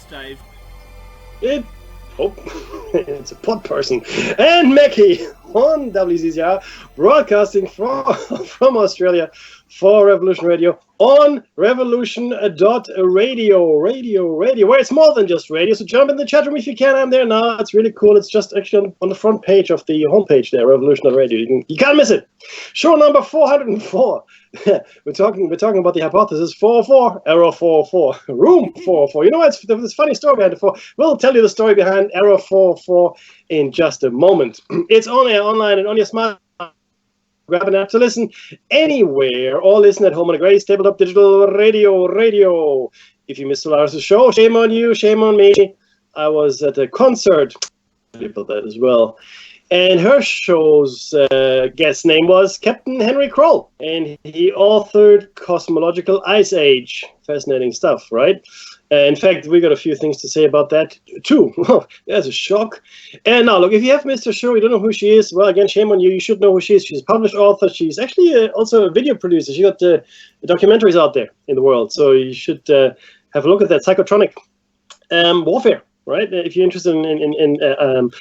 Dave. It's a pod person. And Mackie on WCCR, broadcasting from Australia for Revolution Radio on revolution.radio, where it's more than just radio. So jump in the chat room if you can. I'm there now. It's really cool. It's just actually on the front page of the homepage there, revolution.radio. You can't miss it. Show number 404. We're talking about the hypothesis 404, error 404, room 404. You know, it's this funny story behind it. We'll tell you the story behind error 404 in just a moment. It's on air, online, and on your smart. Grab an app to listen anywhere or listen at home on a great tabletop digital radio. If you missed Solaris' show, shame on you, shame on me. I was at a concert about that as well. And her show's guest name was Captain Henry Kroll. And he authored Cosmological Ice Age. Fascinating stuff, right? In fact, we got a few things to say about that too. That's a shock. And now, look, if you have missed her show, you don't know who she is, well, again, shame on you. You should know who she is. She's a published author. She's actually also a video producer. She got documentaries out there in the world. So you should have a look at that. Psychotronic warfare, right? If you're interested in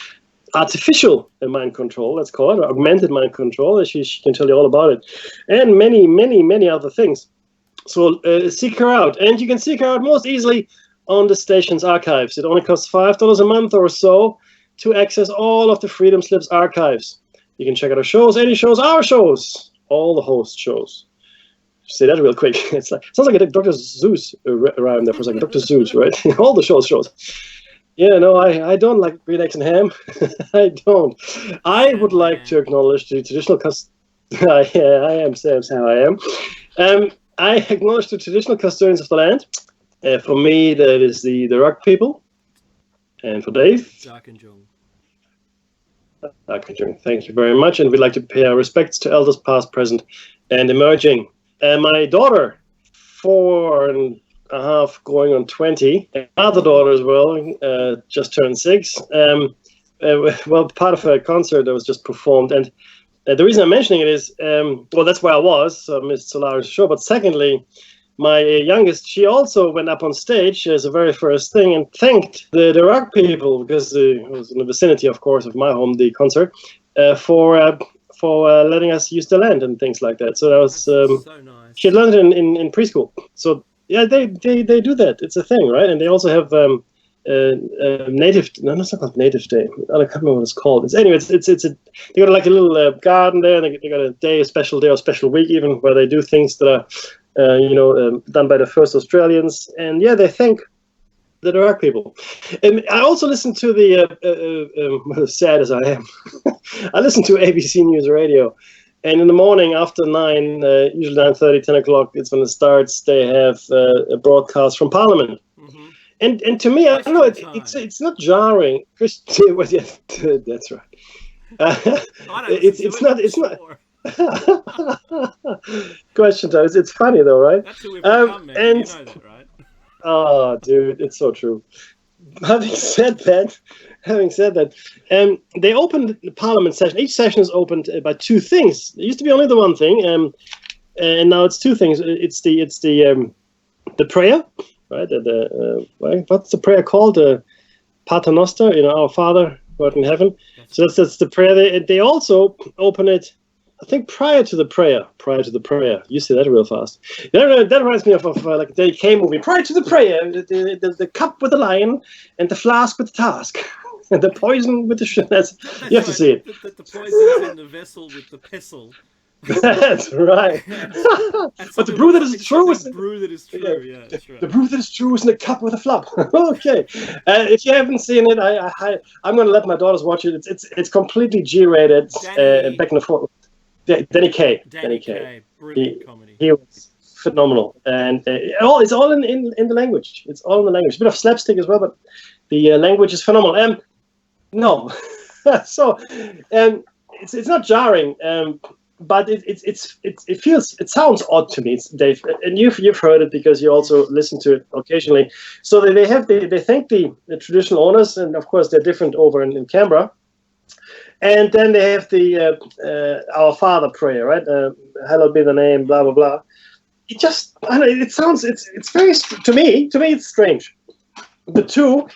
artificial mind control, let's call it, or augmented mind control, she can tell you all about it. And many, many, many other things. So seek her out, and you can seek her out most easily on the station's archives. It only costs $5 a month or so to access all of the Freedom Slips archives. You can check out our shows, any shows, our shows, all the host shows. Say that real quick. Sounds like a Dr. Seuss rhyme there for a second. Dr. Seuss, right? All the shows. Yeah, no, I don't like green eggs and ham. I don't. I would like to acknowledge the traditional I am Sam. I am. I acknowledge the traditional custodians of the land. For me, that is the Rock people. And for Dave, Darkinjung. Thank you very much. And we'd like to pay our respects to elders past, present, and emerging. My daughter, 4.5, going on 20. And other daughter as well, just turned 6. Well, part of a concert that was just performed. And the reason I'm mentioning it is, well, that's where I was, so I missed Solaris' show. But secondly, my youngest, she also went up on stage as the very first thing and thanked the Rock people, because it was in the vicinity, of course, of my home, the concert, for letting us use the land and things like that. So that was so nice. She had learned it in preschool. So yeah, they do that. It's a thing, right? And they also have native. No, it's not called Native Day. I can't remember what it's called. They got like a little garden there. And they got a special day or special week even, where they do things that are done by the first Australians. And yeah, they thank the Rock people. And I also listen to the as sad as I am, I listen to ABC News Radio. And in the morning after 9, usually 9:30, 10 o'clock, it's when it starts. They have a broadcast from Parliament. Mm-hmm. And to me, I don't know, it's not jarring. Well, yeah, that's right. It's not. Question time. It's funny though, right? That's who we've become, man. And, you know that, right? Oh, dude, it's so true. Having said that, they opened the Parliament session. Each session is opened by 2 things. It used to be only the one thing, and now it's 2 things. It's the prayer, right? What's the prayer called? Pater Noster, our Father who art in heaven. So that's the prayer. They also open it, I think, prior to the prayer. You say that real fast. That reminds me of like the DK movie. Prior to the prayer, the cup with the lion and the flask with the task. And the poison with the shit. You have to see it. The poison's in the vessel with the pestle. That's right. But the brew that is true is... The brew that is true, yeah, that's right. The brew that is true is in the cup with a flop. Okay. If you haven't seen it, I'm going to let my daughters watch it. It's completely G-rated. Back and forth. Danny Kaye. Brilliant comedy. He was phenomenal. And it's all in the language. It's all in the language. A bit of slapstick as well, but the language is phenomenal. No. So it's not jarring, but it sounds odd to me, Dave. And you've heard it because you also listen to it occasionally. So they thank the traditional owners, and of course they're different over in Canberra. And then they have the Our Father prayer, right? Hallowed be the name, blah blah blah. It just, I don't know. It sounds. It's very, to me. It's strange. the two,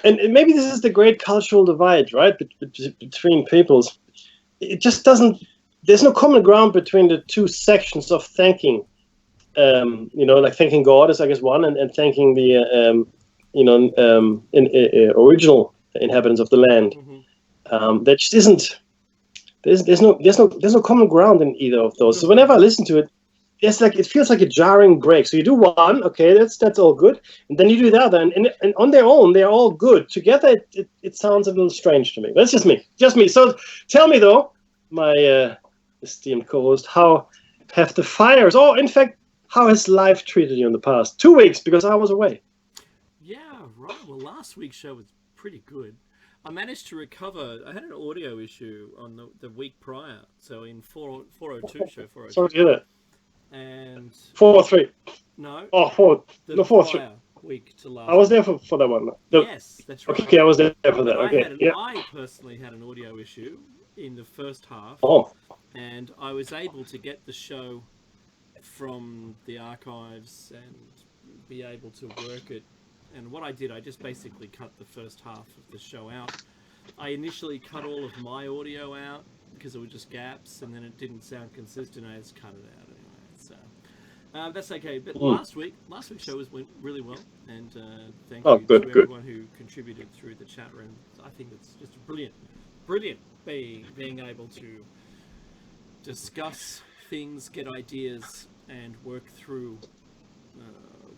and maybe this is the great cultural divide, right, between peoples. It just doesn't. There's no common ground between the two sections of thanking. Like thanking God is, I guess, one, and thanking the original inhabitants of the land. There just isn't. There's no common ground in either of those. So whenever I listen to it, it feels like a jarring break. So you do one, okay, that's all good, and then you do the other, and on their own they're all good. Together, it sounds a little strange to me. That's just me. So tell me though, my esteemed co-host, how have the fires? Oh, in fact, how has life treated you in the past 2 weeks? Because I was away. Yeah, right. Well, last week's show was pretty good. I managed to recover. I had an audio issue on the week prior, so in 402 show 402. Sorry to hear that. And 403. No. Oh, 4. The No, 403. Week to last. I was there for that one. Yes, that's right. Okay, I was there for that. Okay. I personally had an audio issue in the first half. Oh. And I was able to get the show from the archives and be able to work it. And what I did, I just basically cut the first half of the show out. I initially cut all of my audio out because it was just gaps, and then it didn't sound consistent. I just cut it out anyway. So that's okay. But last week's show went really well, and thank you to everyone who contributed through the chat room. I think it's just brilliant being able to discuss things, get ideas, and work through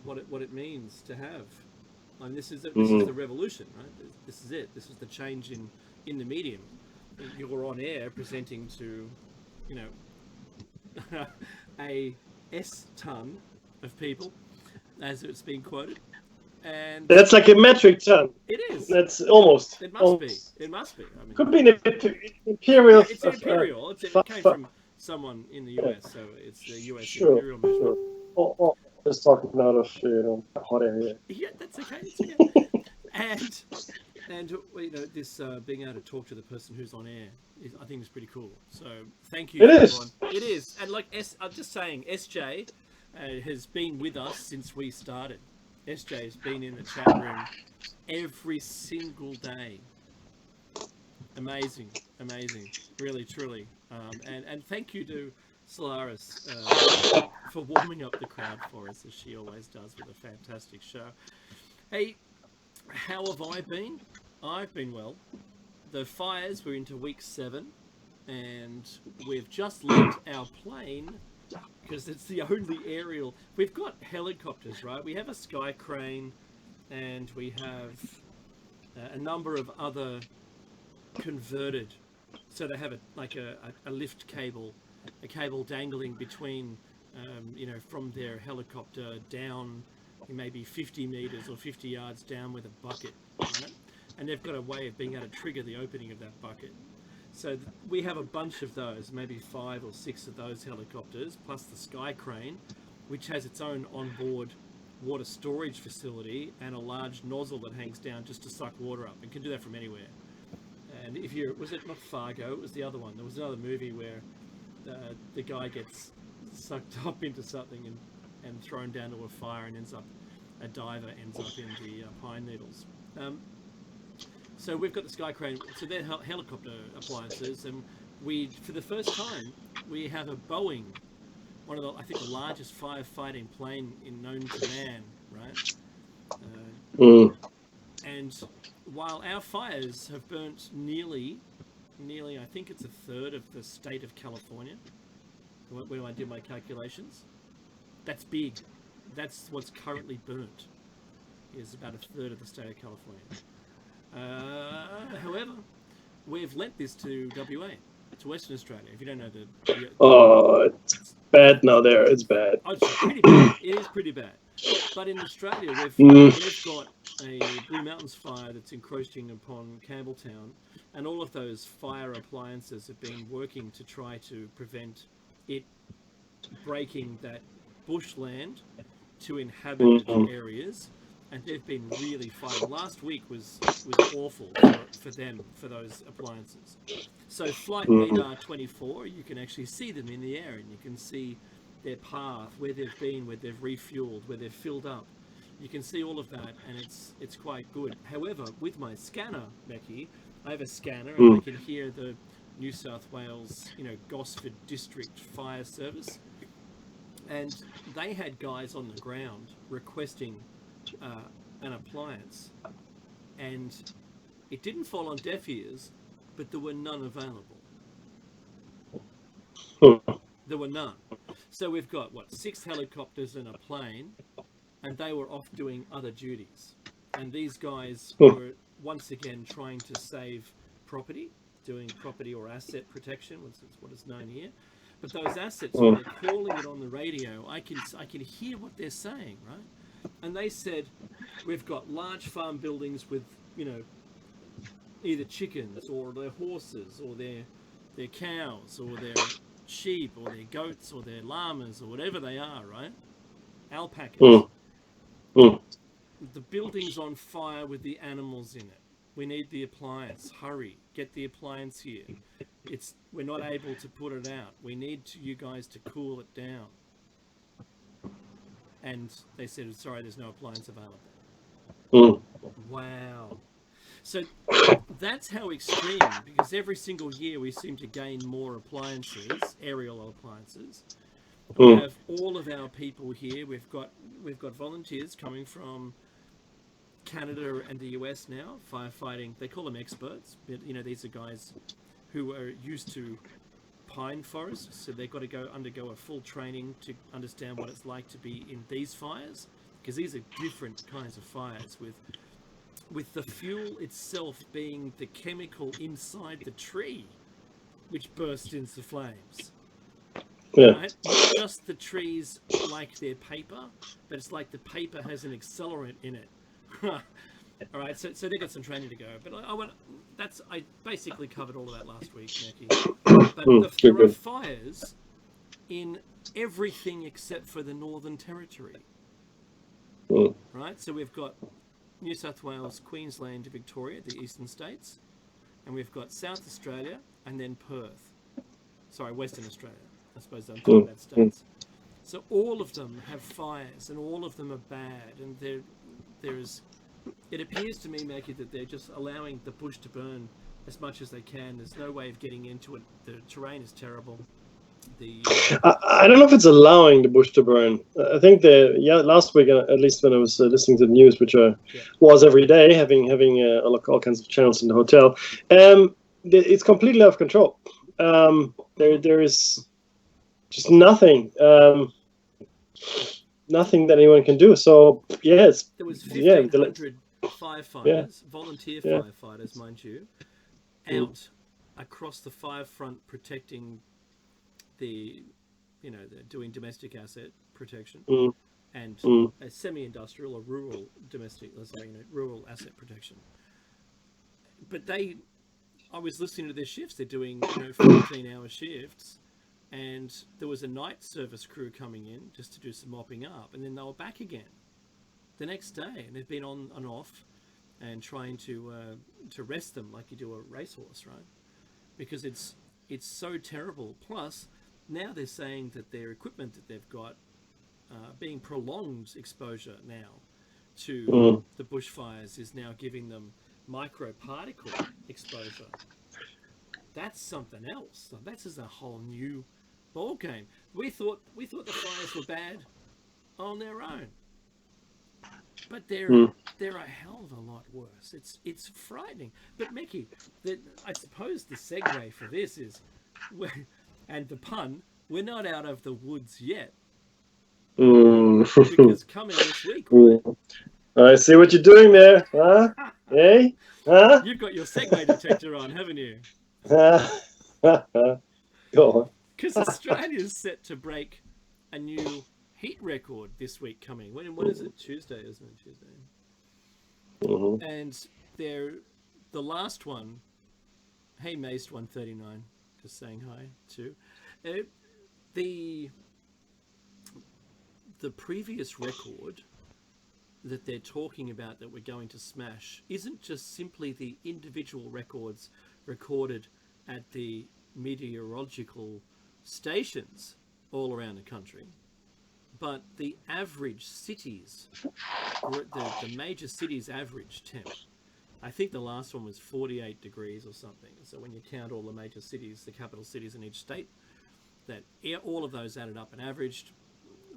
what it means to have. I mean, this is the revolution, right? This is it. This is the change in the medium. You're on air presenting to, a S-ton of people, as it's been quoted, and that's like a metric ton. It is. That's almost. It must be. It must be. I mean, could be an imperial. Yeah, it's an imperial. It came from someone in the US, so it's the US imperial measure. Sure. Just talking out of hot air. Yeah, that's okay. It's okay. and this being able to talk to the person who's on air, I think is pretty cool. So thank you. Everyone. It is. And I'm just saying, SJ has been with us since we started. SJ has been in the chat room every single day. Amazing, really, truly. And thank you to Solaris for warming up the crowd for us, as she always does with a fantastic show. Hey, how have I been? I've been well. The fires were into week 7, and we've just left our plane because it's the only aerial. We've got helicopters, right? We have a sky crane, and we have a number of other converted, so they have a lift cable, a cable dangling between, from their helicopter down maybe 50 meters or 50 yards down with a bucket, right? And they've got a way of being able to trigger the opening of that bucket. So we have a bunch of those, maybe 5 or 6 of those helicopters, plus the sky crane, which has its own onboard water storage facility and a large nozzle that hangs down just to suck water up, and can do that from anywhere. And was it not Fargo? It was the other one. There was another movie where the guy gets sucked up into something and thrown down to a fire, and a diver ends up in the pine needles. So we've got the sky crane. So they're helicopter appliances, and for the first time, we have a Boeing, one of the largest firefighting plane known to man, right? And while our fires have burnt nearly, I think it's a third of the state of California, when I did my calculations, that's big. That's what's currently burnt, is about a third of the state of California. However, we've lent this to WA, to Western Australia. If you don't know it's bad now there. It's bad. Oh, it's pretty bad. It is pretty bad. But in Australia, we've got a Blue Mountains fire that's encroaching upon Campbelltown, and all of those fire appliances have been working to try to prevent it breaking that bushland to inhabited areas, and they've been really fighting. Last week was awful for them, for those appliances. So Flight Radar 24, you can actually see them in the air, and you can see their path, where they've been, where they've refueled, where they've filled up. you can see all of that, and it's quite good. However, with my scanner, Becky, I have a scanner, and I can hear the New South Wales, Gosford District Fire Service, and they had guys on the ground requesting an appliance, and it didn't fall on deaf ears, but there were none available. There were none. So we've got, 6 helicopters and a plane, and they were off doing other duties. And these guys were once again trying to save property, doing property or asset protection, which is what is known here. But those assets, when they're calling it on the radio, I can hear what they're saying, right? And they said, we've got large farm buildings with, either chickens or their horses or their cows or their sheep or their goats or their llamas or whatever they are, right? Alpacas. The building's on fire with the animals in it. We need the appliance. Hurry, get the appliance here. We're not able to put it out. We need you guys to cool it down. And they said, sorry, there's no appliance available. Wow. So that's how extreme, because every single year we seem to gain more appliances, aerial appliances. We have all of our people here. We've got volunteers coming from Canada and the US now, firefighting. They call them experts, but these are guys who are used to pine forests, so they've got to undergo a full training to understand what it's like to be in these fires, because these are different kinds of fires with the fuel itself being the chemical inside the tree which bursts into flames. Yeah. Right? Not just the trees like their paper, but it's like the paper has an accelerant in it. All right, so they've got some training to go. But I basically covered all of that last week, Nicky. But there are fires in everything except for the Northern Territory. Right, so we've got New South Wales, Queensland, Victoria, the eastern states, and we've got South Australia, and then Perth. Sorry, Western Australia. I suppose I'm talking about states. So all of them have fires, and all of them are bad. And it appears to me, Mackie, that they're just allowing the bush to burn as much as they can. There's no way of getting into it. The terrain is terrible. I don't know if it's allowing the bush to burn. I think last week, at least when I was listening to the news, which I was every day, having all kinds of channels in the hotel, it's completely out of control. There is just nothing that anyone can do. So yes, there was 1,500 firefighters, volunteer firefighters, mind you, out across the fire front protecting they're doing domestic asset protection and a semi-industrial or rural rural asset protection. But I was listening to their shifts. They're doing 14-hour shifts, and there was a night service crew coming in just to do some mopping up, and then they were back again the next day, and they've been on and off and trying to rest them like you do a racehorse, right? Because it's so terrible. Plus, now they're saying that their equipment that they've got being prolonged exposure now to the bushfires is now giving them microparticle exposure. That's something else. So this is a whole new ball game. We thought the fires were bad on their own, but they're a hell of a lot worse. It's frightening. But Mickey, I suppose the segue for this is, and the pun, we're not out of the woods yet. Because coming this week, right? I see what you're doing there, huh? Hey? Huh? You've got your segue detector on, haven't you? Go on. Because Australia's set to break a new heat record this week coming. When is it? Tuesday, isn't it? Tuesday. And the last one, hey Maced 139, just saying hi too. The previous record that they're talking about that we're going to smash isn't just simply the individual records recorded at the meteorological stations all around the country, but the average cities, the major cities' average temp, I think the last one was 48 degrees or something. So when you count all the major cities, the capital cities in each state, that all of those added up and averaged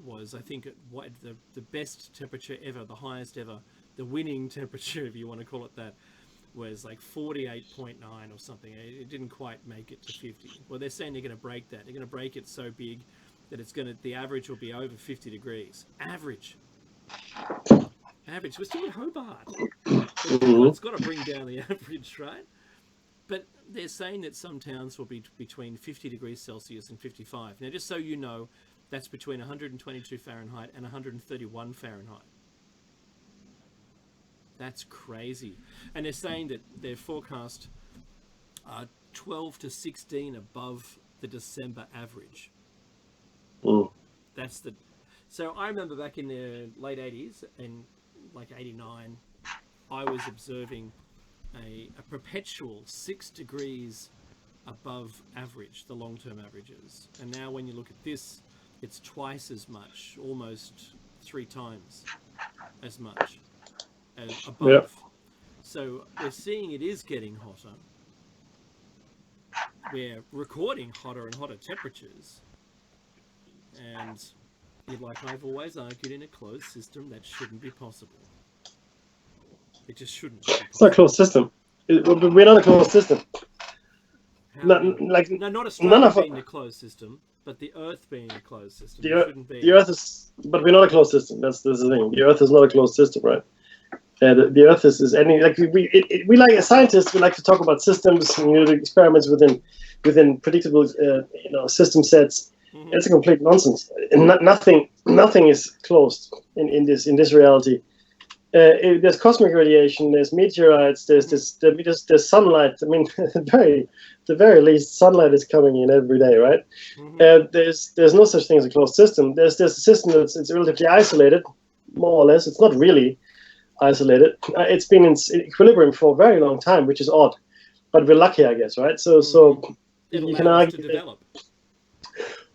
was, I think, the best temperature ever, the highest ever, the winning temperature, if you want to call it that, was like 48.9 or something. It didn't quite make it to 50. Well, they're saying they're going to break that. They're going to break it so big that the average will be over 50 degrees. Average. We're still in Hobart. It's got to bring down the average, right? But they're saying that some towns will be between 50 degrees Celsius and 55. Now, just so you know, that's between 122 Fahrenheit and 131 Fahrenheit. That's crazy. And they're saying that they're forecast 12 to 16 above the December average. That's the... So I remember back in the late 80s, in like 89, I was observing a perpetual 6 degrees above average, the long-term averages. And now when you look at this, it's twice as much, almost 3 times as much as above. Yep. So we're seeing it is getting hotter. We're recording hotter and hotter temperatures. And like I've always argued, in a closed system, that shouldn't be possible. It just shouldn't be possible. It's not a closed system. We're not a closed system. Not Australia being a closed system, but the Earth being a closed system. The Earth is, but we're not a closed system. That's the thing. The Earth is not a closed system, right? The Earth is any, like we like, as scientists, we like to talk about systems, do experiments within predictable system sets. Mm-hmm. It's a complete nonsense. Nothing is closed in this reality. There's cosmic radiation. There's meteorites. There's sunlight. I mean, the very least, sunlight is coming in every day, right? Mm-hmm. There's no such thing as a closed system. There's a system it's relatively isolated, more or less. It's not really isolated. It's been in equilibrium for a very long time, which is odd, but we're lucky, I guess, right? So you can argue. To develop.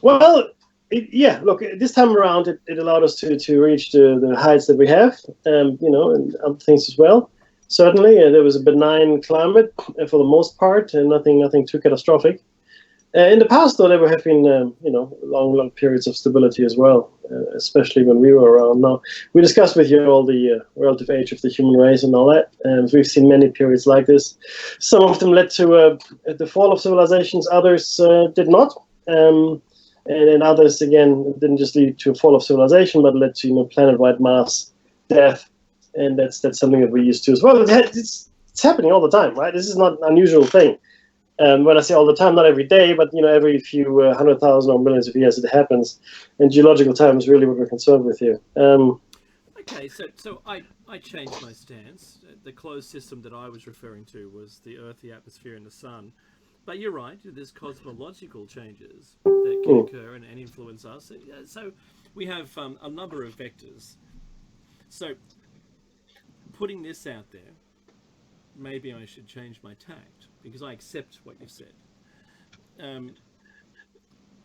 Well, look, this time around, it allowed us to reach the heights that we have, and other things as well. Certainly, there was a benign climate for the most part, and nothing too catastrophic. In the past, though, there have been long periods of stability as well, especially when we were around. Now, we discussed with you all the relative age of the human race and all that, and we've seen many periods like this. Some of them led to the fall of civilizations, others did not. And then others, again, didn't just lead to a fall of civilization, but led to planet-wide mass death, and that's something that we're used to as well. It's happening all the time, right? This is not an unusual thing. When I say all the time, not every day, but every few 100,000 or millions of years it happens. And geological time is really what we're concerned with here. Okay, so I changed my stance. The closed system that I was referring to was the Earth, the atmosphere, and the sun. But you're right, there's cosmological changes that can occur and influence us. So we have a number of vectors. So putting this out there, maybe I should change my tact, because I accept what you've said.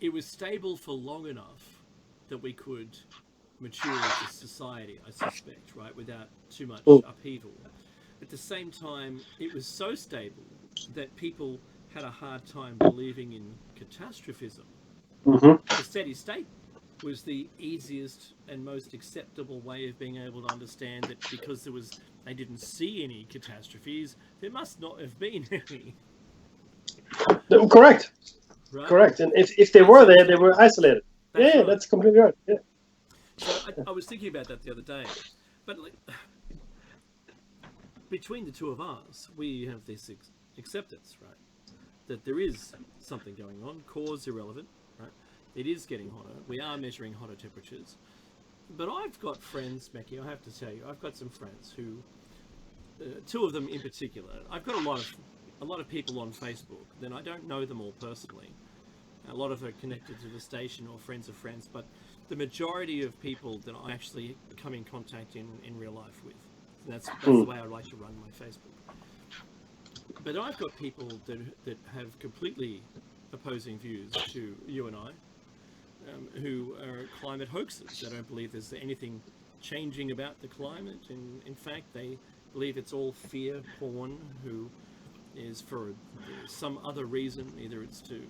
It was stable for long enough that we could mature as a society, I suspect, right, without too much upheaval. At the same time, it was so stable that people had a hard time believing in catastrophism. Mm-hmm. The steady state was the easiest and most acceptable way of being able to understand that, because they didn't see any catastrophes, there must not have been any. Correct. Right? Correct. And if they were there, they were isolated. Right. That's completely right. Yeah. So I was thinking about that the other day. But between the two of us, we have this acceptance, right? That there is something going on. Cause irrelevant, right? It is getting hotter. We are measuring hotter temperatures. But I've got friends, Mackie, I have to tell you, I've got some friends who, two of them in particular, I've got a lot of people on Facebook, then I don't know them all personally. A lot of are connected to the station or friends of friends, but the majority of people that I actually come in contact in real life with. That's the way I like to run my Facebook. But I've got people that have completely opposing views to you and I. who are climate hoaxers. They don't believe there's anything changing about the climate. In fact, they believe it's all fear porn, who is for some other reason. Either it's to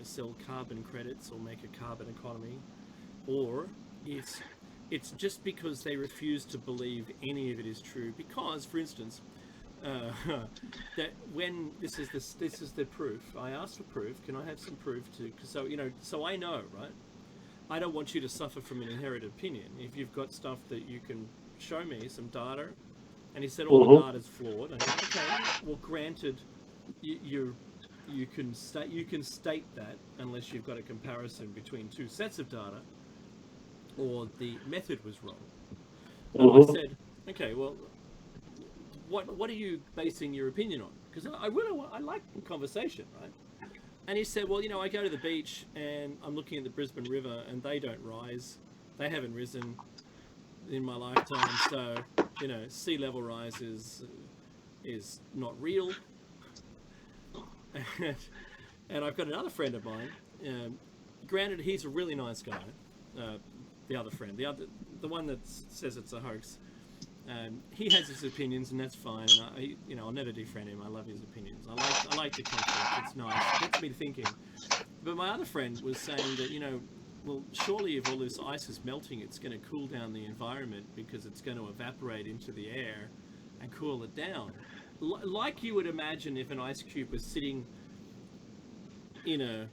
sell carbon credits or make a carbon economy, or it's just because they refuse to believe any of it is true. Because, for instance, that when this is the proof. I asked for proof. Can I have some proof so I know, right? I don't want you to suffer from an inherited opinion. If you've got stuff that you can show me, some data, and he said all the data's flawed. I said, okay, well, granted, you can state that unless you've got a comparison between two sets of data, or the method was wrong. I said, okay, well, what are you basing your opinion on? Because I like conversation, right? And he said, well, I go to the beach and I'm looking at the Brisbane River and they don't rise. They haven't risen in my lifetime. So, sea level rise is not real. And I've got another friend of mine. Granted, he's a really nice guy. The other friend, the one that says it's a hoax. He has his opinions, and that's fine. And I'll never defriend him. I love his opinions. I like the conflict. It's nice. It gets me thinking. But my other friend was saying that well, surely if all this ice is melting, it's going to cool down the environment because it's going to evaporate into the air and cool it down. Like you would imagine if an ice cube was sitting in a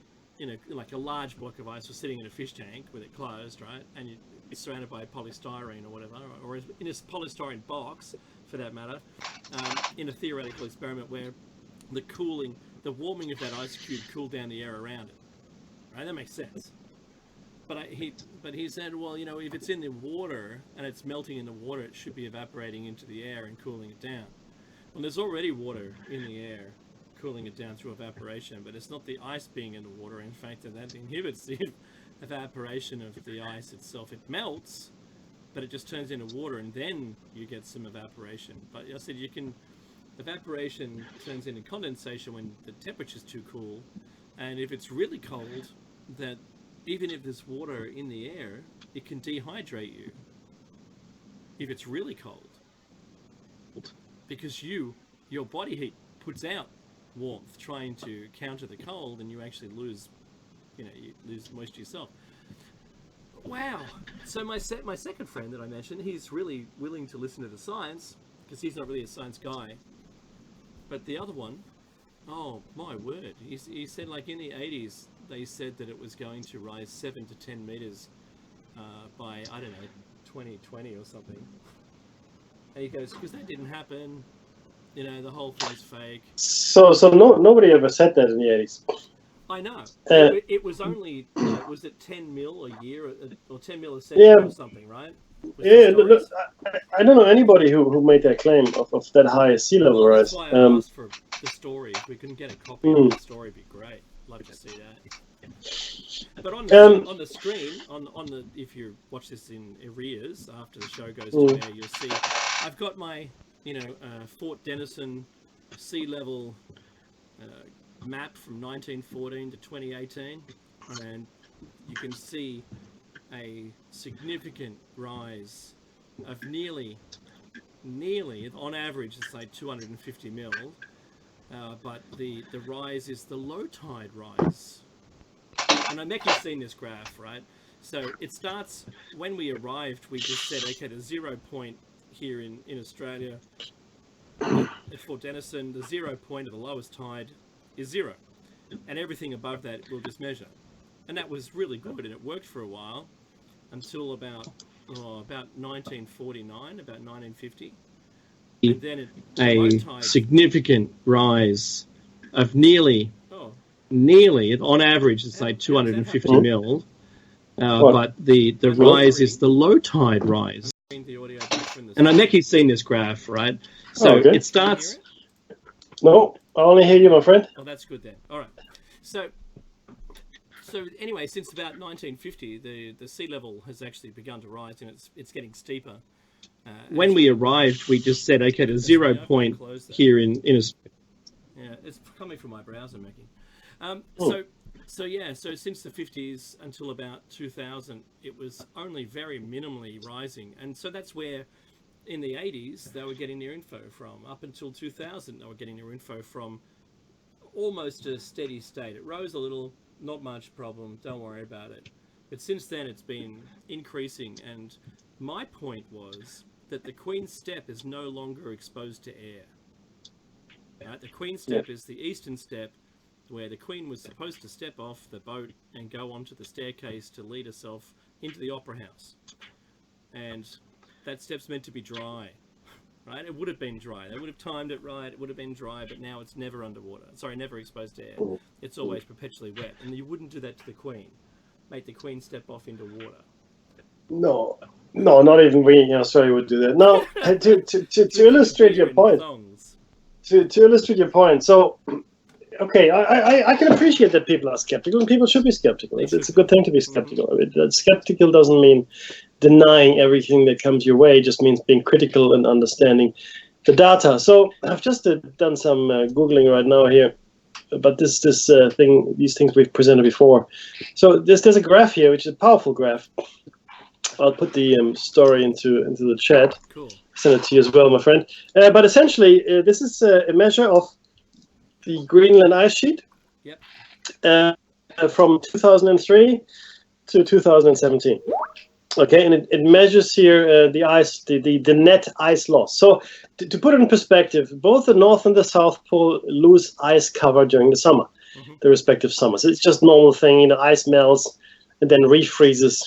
like a large block of ice was sitting in a fish tank with it closed, right? And it's surrounded by polystyrene or whatever, or in a polystyrene box, for that matter, in a theoretical experiment where the warming of that ice cube cooled down the air around it, right? That makes sense. But he said, well, if it's in the water and it's melting in the water, it should be evaporating into the air and cooling it down. Well, there's already water in the air, cooling it down through evaporation, but it's not the ice being in the water. In fact, that inhibits the evaporation of the ice itself. It melts, but it just turns into water, and then you get some evaporation. But I said evaporation turns into condensation when the temperature's too cool, and if it's really cold, that even if there's water in the air, it can dehydrate you if it's really cold, because your body heat puts out warmth trying to counter the cold, and you actually lose moisture yourself. Wow. So my second friend that I mentioned, he's really willing to listen to the science because he's not really a science guy. But the other one, oh my word, he said like in the 80s they said that it was going to rise 7 to 10 meters by, I don't know, 2020 or something. And he goes, because that didn't happen. The whole thing's fake. So nobody ever said that in the 80s. I know. It was only, was it 10 mil a year or 10 mil a century or something, right? Look, I don't know anybody who made that claim of that high sea level rise. That's why I asked for the story. If we couldn't get a copy of the story, it'd be great. Love to see that. But on the screen, on the if you watch this in arrears after the show goes to air, you'll see I've got my Fort Denison sea level map from 1914 to 2018, and you can see a significant rise of nearly on average it's like 250 mil, but the rise is the low tide rise. And I'm making seen this graph, right? So it starts when we arrived. We just said, okay, the 0 point here in Australia at Fort Denison, the 0 point of the lowest tide is 0, and everything above that we'll just measure. And that was really good, and it worked for a while until about 1949, about 1950, and then a significant rise of nearly on average it's like 250 mil, but the rise is the low tide rise. And I'm making seen this graph, right? So it starts. No, I only hear you, my friend. Oh, that's good then. All right. So anyway, since about 1950, the sea level has actually begun to rise, and it's getting steeper. When we arrived, we just said, okay, the 0 point here in Australia. Yeah, it's coming from my browser, Mackie. So So since the 50s until about 2000, it was only very minimally rising, and so that's where in the 80s they were getting their info from. Up until 2000, they were getting their info from almost a steady state. It rose a little, not much problem, don't worry about it. But since then, it's been increasing, and my point was that the Queen's Step is no longer exposed to air. Right? The Queen's Step is the eastern step, where the Queen was supposed to step off the boat and go onto the staircase to lead herself into the Opera House. And that step's meant to be dry, right? It would have been dry. They would have timed it right. It would have been dry, but now it's never underwater. Sorry, never exposed to air. It's always perpetually wet. And you wouldn't do that to the Queen. Make the Queen step off into water. No, not even we in Australia would do that. No, to illustrate your point. To illustrate your point. So, okay, I can appreciate that people are skeptical, and people should be skeptical. It's a good thing to be skeptical. Skeptical doesn't mean denying everything that comes your way. It just means being critical and understanding the data. So I've just done some Googling right now here, but these things we've presented before. So there's a graph here, which is a powerful graph. I'll put the story into the chat. Cool. Send it to you as well, my friend. But essentially, this is a measure of the Greenland ice sheet. Yep. From 2003 to 2017. Okay, and it measures here the ice, the net ice loss. So to put it in perspective, both the North and the South Pole lose ice cover during the summer, the respective summers. It's just normal thing, ice melts and then refreezes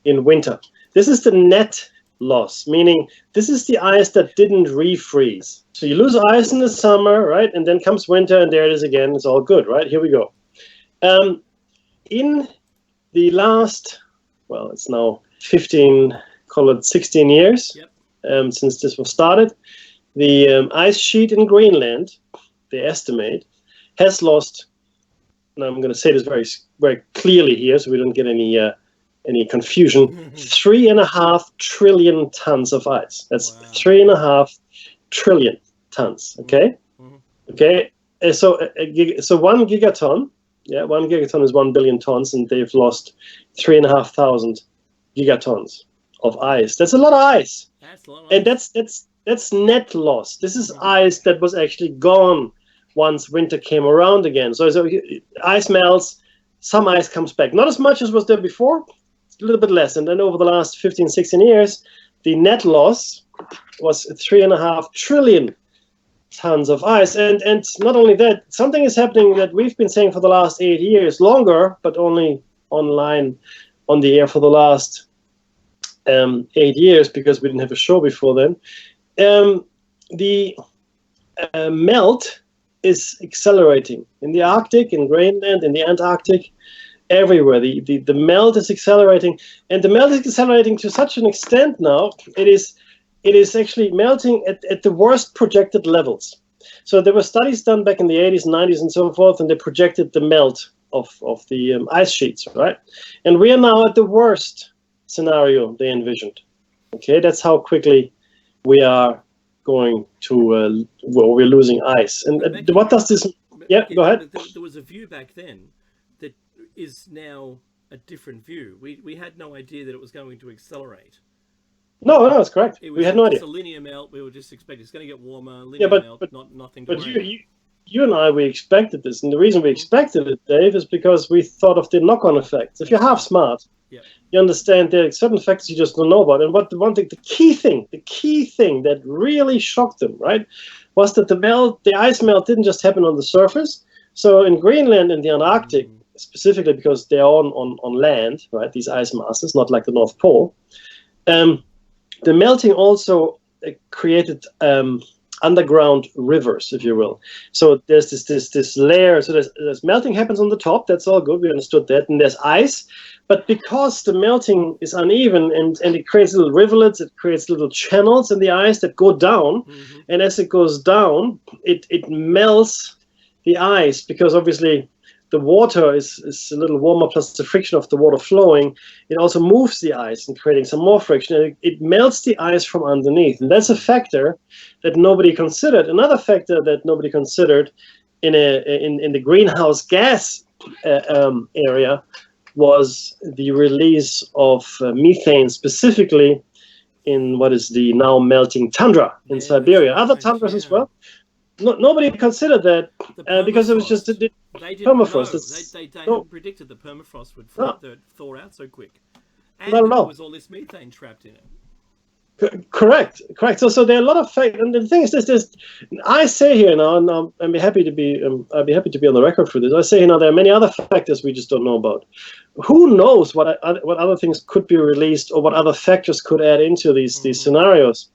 in winter. This is the net loss, meaning this is the ice that didn't refreeze. So you lose ice in the summer, right? And then comes winter, and there it is again. It's all good, right? Here we go. In the last, well, it's now 16 years since this was started, the ice sheet in Greenland, they estimate, has lost, and I'm going to say this very, very clearly here so we don't get any confusion, 3.5 trillion tons of ice. That's 3.5 trillion tons, okay? Okay, so 1 gigaton, 1 gigaton is 1 billion tons, and they've lost 3,500 gigatons of ice. That's a lot of ice. That's a lot of and ice. that's net loss. This is ice that was actually gone once winter came around again. So ice melts, some ice comes back. Not as much as was there before, a little bit less. And then over the last 15, 16 years, the net loss was 3.5 trillion tons of ice. And not only that, something is happening that we've been saying for the last 8 years, longer, but only online on the air for the last 8 years, because we didn't have a show before then. The melt is accelerating in the Arctic, in Greenland, in the Antarctic, everywhere. The melt is accelerating, and the melt is accelerating to such an extent now, it is actually melting at the worst projected levels. So there were studies done back in the 80s and 90s and so forth, and they projected the melt of the ice sheets, right? And we are now at the worst scenario they envisioned. Okay, that's how quickly we are going to, we're losing ice. And what does this, go ahead. There was a view back then that is now a different view. We had no idea that it was going to accelerate. No, it's correct. We had no idea. It's a linear melt. We were just expecting it's going to get warmer. Linear melt, nothing. But you and I, we expected this, and the reason we expected it, Dave, is because we thought of the knock-on effects. If you're half smart, you understand there are certain factors you just don't know about. And the key thing that really shocked them, right, was that the ice melt didn't just happen on the surface. So in Greenland and the Antarctic, specifically because they're on land, right, these ice masses, not like the North Pole, the melting also created underground rivers, if you will. So there's this layer. So there's melting happens on the top. That's all good. We understood that. And there's ice. But because the melting is uneven and it creates little rivulets, it creates little channels in the ice that go down. And as it goes down, it melts the ice, because obviously the water is a little warmer, plus the friction of the water flowing. It also moves the ice and creating some more friction. And it melts the ice from underneath. And that's a factor that nobody considered. Another factor that nobody considered in the greenhouse gas area was the release of methane, specifically in what is the now melting tundra in Siberia. Right, Other tundras as well. Nobody considered that because it was just the permafrost. They hadn't predicted the permafrost would thaw out so quick, and there was all this methane trapped in it. Correct. So there are a lot of factors, and the thing is, this I say here now, and I'd be happy to be on the record for this. I say here now there are many other factors we just don't know about. Who knows what other things could be released, or what other factors could add into these scenarios?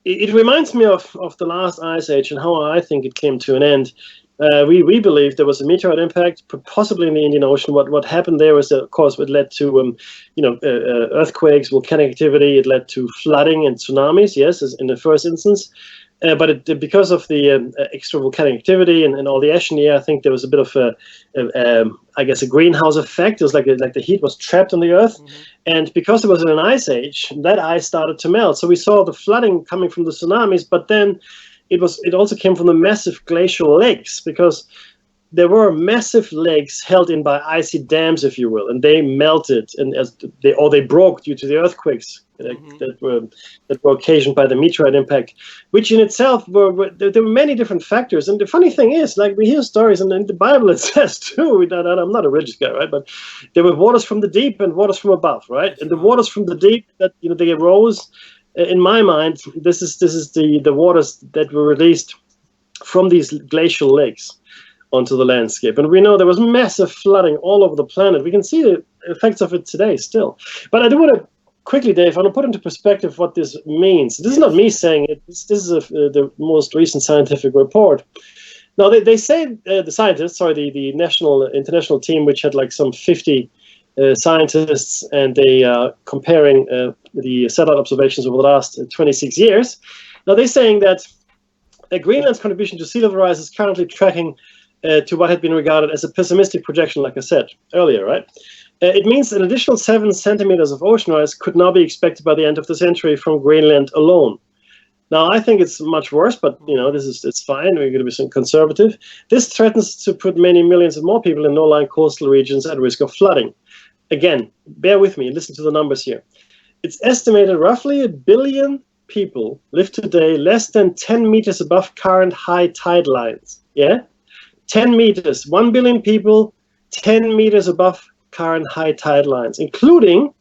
It reminds me of the last ice age and how I think it came to an end. We believe there was a meteorite impact, possibly in the Indian Ocean. What happened there was, of course, it led to earthquakes, volcanic activity. It led to flooding and tsunamis. Yes, as in the first instance. But because of the extra volcanic activity and all the ash in the air, I think there was a bit of a greenhouse effect. It was like the heat was trapped on the Earth, and because it was in an ice age, that ice started to melt. So we saw the flooding coming from the tsunamis, but then it also came from the massive glacial lakes, because there were massive lakes held in by icy dams, if you will, and they melted and they broke due to the earthquakes that were occasioned by the meteorite impact, which in itself there were many different factors. And the funny thing is, like, we hear stories, and in the Bible it says too, I'm not a religious guy, right? But there were waters from the deep and waters from above, right? And the waters from the deep that they arose. In my mind, this is the waters that were released from these glacial lakes onto the landscape. And we know there was massive flooding all over the planet. We can see the effects of it today still. But I do want to quickly, Dave, I want to put into perspective what this means. This is not me saying it. This is the most recent scientific report. Now, they say, the scientists, the international team, which had like some 50 scientists, and they are comparing the satellite observations over the last 26 years. Now, they're saying that Greenland's contribution to sea level rise is currently tracking to what had been regarded as a pessimistic projection, like I said earlier, right? It means an additional 7 centimeters of ocean rise could now be expected by the end of the century from Greenland alone. Now, I think it's much worse, but it's fine. We're going to be some conservative. This threatens to put many millions of more people in no-lying coastal regions at risk of flooding. Again, bear with me and listen to the numbers here. It's estimated roughly 1 billion people live today less than 10 meters above current high tide lines. Yeah? 10 meters. 1 billion people 10 meters above current high tide lines, including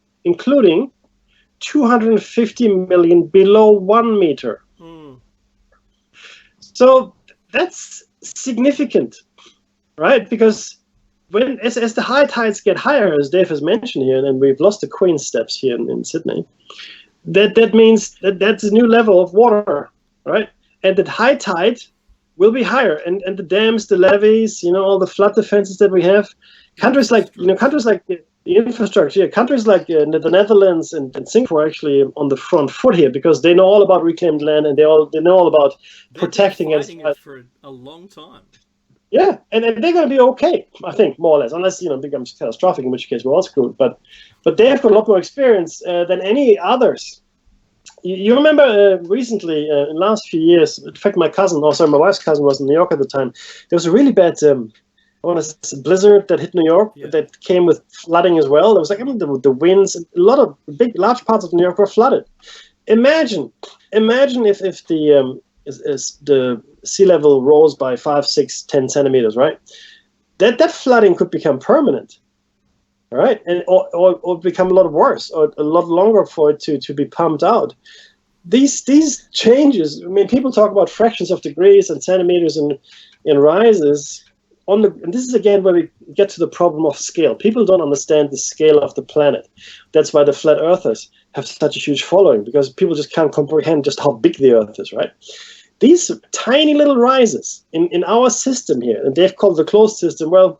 250 million below 1 meter. So that's significant, right? Because as the high tides get higher, as Dave has mentioned here, and we've lost the Queen Steps here in Sydney, that means that's a new level of water, right? And that high tide will be higher, and the dams, the levees, all the flood defenses that we have, countries like the infrastructure, countries like the Netherlands and Singapore are actually on the front foot here, because they know all about reclaimed land, and they know all about protecting it for a long time. Yeah, and they're going to be okay, I think, more or less, unless it becomes catastrophic, in which case we're all screwed. But they have got a lot more experience than any others. You remember recently, in the last few years, in fact, my wife's cousin was in New York at the time. There was a really bad blizzard that hit New York that came with flooding as well. There was the winds, large parts of New York were flooded. Imagine if the sea level rose by 5, 6, 10 centimeters, right? That flooding could become permanent, right? And or become a lot worse, or a lot longer for it to be pumped out. These changes, people talk about fractions of degrees and centimeters in rises. And this is again where we get to the problem of scale. People don't understand the scale of the planet. That's why the flat earthers have such a huge following, because people just can't comprehend just how big the Earth is, right? These tiny little rises in our system here, and they've called it the closed system. Well,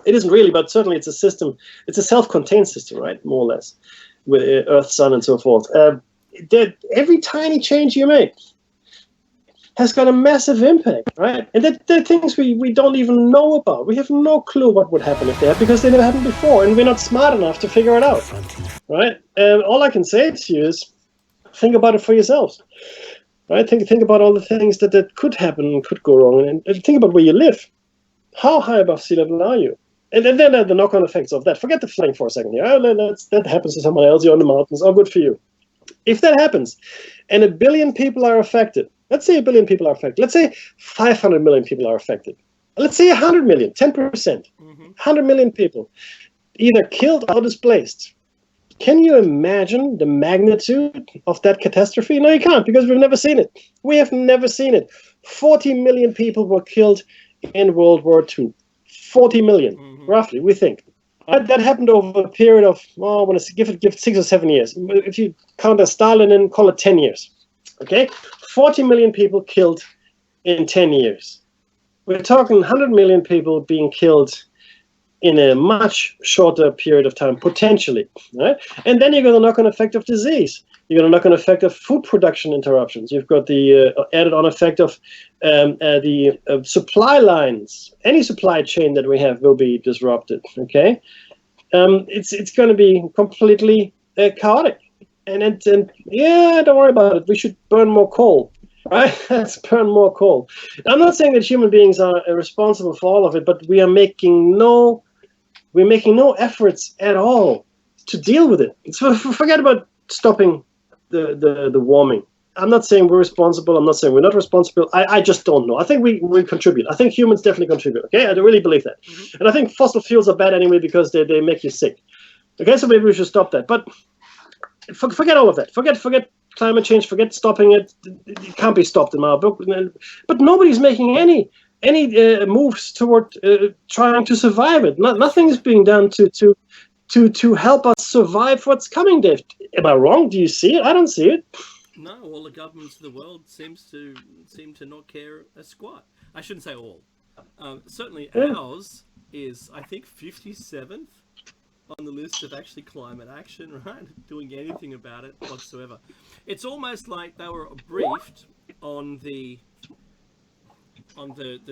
it isn't really, but certainly it's a system. It's a self-contained system, right? More or less, with Earth, Sun, and so forth. Every tiny change you make has got a massive impact, right? And there are things we don't even know about. We have no clue what would happen if they have, because they never happened before, and we're not smart enough to figure it out, right? All I can say to you is think about it for yourselves. Right? Think about all the things that could happen and could go wrong, and think about where you live. How high above sea level are you? And then the knock-on effects of that. Forget the flooding for a second here. That happens to someone else. You're on the mountains. Oh, good for you. If that happens, and 1 billion people are affected, let's say 1 billion people are affected. Let's say 500 million people are affected. Let's say 100 million, 10%. 100 million people either killed or displaced. Can you imagine the magnitude of that catastrophe? No, you can't, because we've never seen it. We have never seen it. 40 million people were killed in World War II. 40 million, roughly, we think. That happened over a period of, I want to give it 6 or 7 years. If you count as Stalin and call it 10 years. Okay? 40 million people killed in 10 years. We're talking 100 million people being killed in a much shorter period of time, potentially. Right? And then you've got the knock-on effect of disease. You've got a knock-on effect of food production interruptions. You've got the added-on effect of the supply lines. Any supply chain that we have will be disrupted. Okay, it's going to be completely chaotic. And yeah, don't worry about it. We should burn more coal. Right? Let's burn more coal. I'm not saying that human beings are responsible for all of it, but we're making no efforts at all to deal with it. So forget about stopping the warming. I'm not saying we're responsible. I'm not saying we're not responsible. I just don't know. I think we contribute. I think humans definitely contribute. Okay, I really believe that. And I think fossil fuels are bad anyway because they make you sick. Okay, so maybe we should stop that. But forget all of that. Forget climate change. Forget stopping it. It can't be stopped in my book. But nobody's making any moves toward trying to survive it. Nothing is being done to help us survive what's coming, Dave. Am I wrong? Do you see it? I don't see it. No, all the governments of the world seem to not care a squat. I shouldn't say all. Certainly ours is, I think, 57th on the list of actually climate action, right? Doing anything about it whatsoever. It's almost like they were briefed on the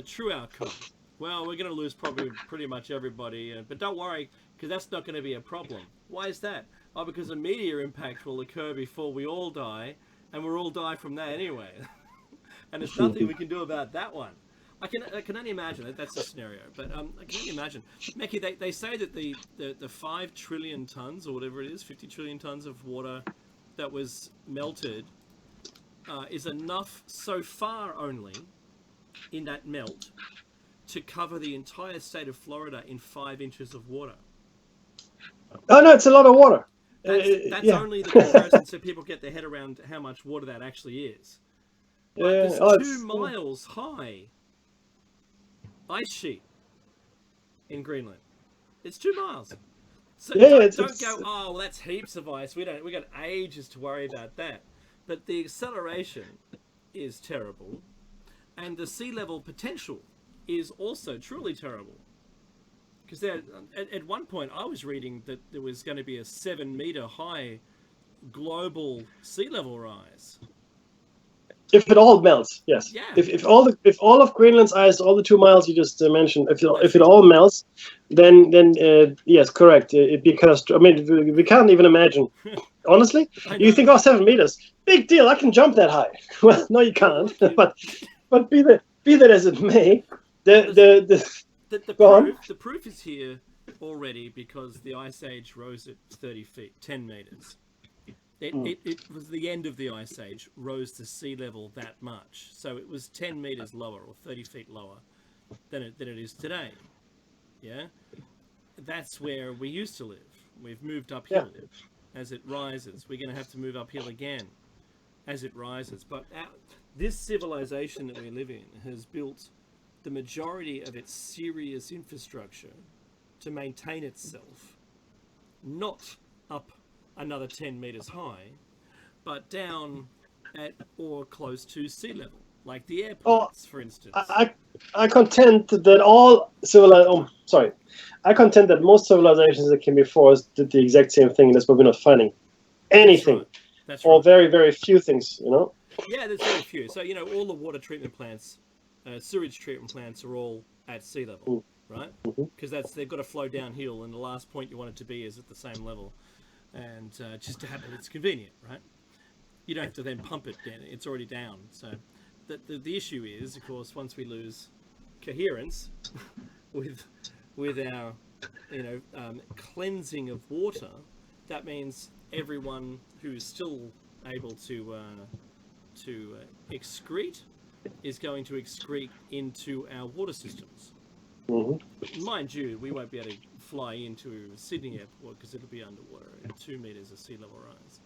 true outcome. Well, we're going to lose probably pretty much everybody, but don't worry, because that's not going to be a problem. Why is that? Oh, because a meteor impact will occur before we all die, and we'll all die from that anyway. And there's nothing we can do about that one. I can only imagine that's a scenario, but I can only imagine. Meki, they say that the 5 trillion tons or whatever it is, 50 trillion tons of water that was melted is enough so far only in that melt to cover the entire state of Florida in 5 inches of water. Oh no, it's a lot of water. That's only the comparison, so people get their head around how much water that actually is. But there's 2 miles high ice sheet in Greenland. It's 2 miles. So don't go, oh, well, that's heaps of ice. We got ages to worry about that. But the acceleration is terrible, and the sea level potential is also truly terrible. Because at one point I was reading that there was going to be a 7-meter high global sea level rise. If it all melts, yes. Yeah. If all of Greenland's ice, all the 2 miles you just mentioned, if it all melts, then yes, correct. Because I mean we can't even imagine. Honestly, you think 7 meters, big deal. I can jump that high. Well, no, you can't. but be that as it may, the proof is here already because the ice age rose at 30 feet, 10 meters. It was the end of the ice age, rose to sea level that much. So it was 10 meters lower or 30 feet lower than it is today. Yeah? That's where we used to live. We've moved uphill. Yeah. As it rises, we're going to have to move uphill again as it rises. But this civilization that we live in has built the majority of its serious infrastructure to maintain itself, not up another 10 meters high, but down at or close to sea level, like the airports, for instance. I contend that I contend that most civilizations that came before us did the exact same thing, and that's why we're not finding anything. That's right. Or very, very few things, Yeah, there's very few. So, all the water treatment plants, sewage treatment plants are all at sea level, right? Because they've got to flow downhill, and the last point you want it to be is at the same level. And just to happen, it's convenient, right? You don't have to then pump it down; it's already down. So, the issue is, of course, once we lose coherence with our cleansing of water, that means everyone who's still able to excrete is going to excrete into our water systems. Mm-hmm. Mind you, we won't be able to fly into Sydney Airport because it'll be underwater at 2 meters of sea level rise.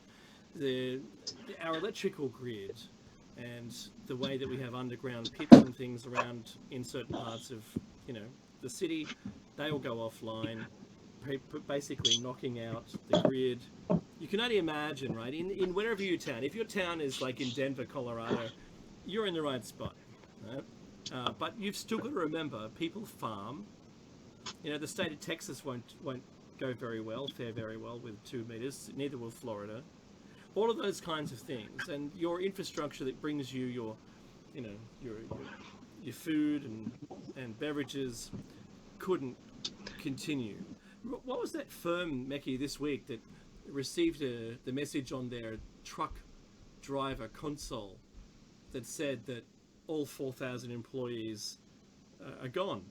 Our electrical grid and the way that we have underground pits and things around in certain parts of the city, they all go offline, basically knocking out the grid. You can only imagine, right? In wherever your town, if your town is like in Denver, Colorado, you're in the right spot, right? But you've still got to remember, people farm. The state of Texas won't fare very well with 2 meters. Neither will Florida. All of those kinds of things, and your infrastructure that brings you your food and beverages couldn't continue. What was that firm, Meki, this week that received the message on their truck driver console that said that all 4,000 employees are gone?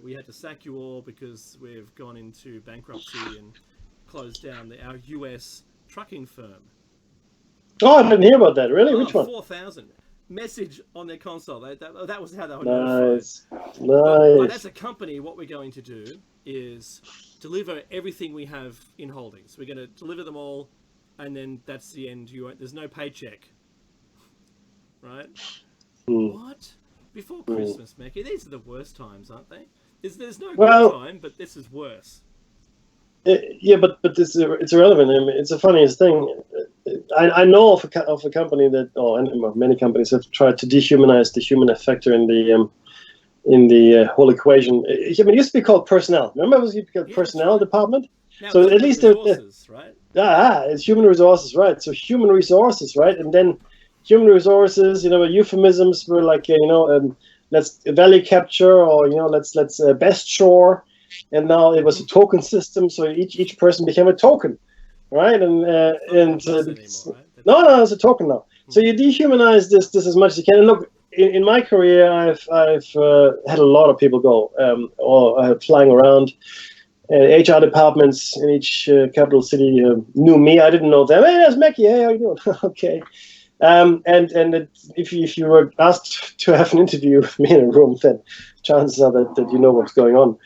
We had to sack you all because we've gone into bankruptcy and closed down our US trucking firm. Oh, I didn't hear about that. Really? Which one? 4,000. Message on their console. That was how they were Nice. notified. Nice. But as a company, what we're going to do is deliver everything we have in holdings. We're going to deliver them all, and then that's the end. There's no paycheck. Right? What? Before Christmas, Meki. These are the worst times, aren't they? There's no good time, but this is worse. Yeah, but it's irrelevant. I mean, it's the funniest thing. I know of a company that, many companies have tried to dehumanize the human factor in the whole equation. I mean, it used to be called personnel. Remember, it was called personnel department. Now so at least resources, right? It's human resources, right? So human resources, right? And then human resources, euphemisms were like, let's value capture, or let's best shore. And now it was a token system, so each person became a token, right? No, it's a token now. So you dehumanize this as much as you can. And look, in my career, I've had a lot of people go, or flying around. HR departments in each capital city knew me. I didn't know them. Hey, that's Meki. Hey, how you doing? Okay. If you were asked to have an interview with me in a room, then chances are that you know what's going on.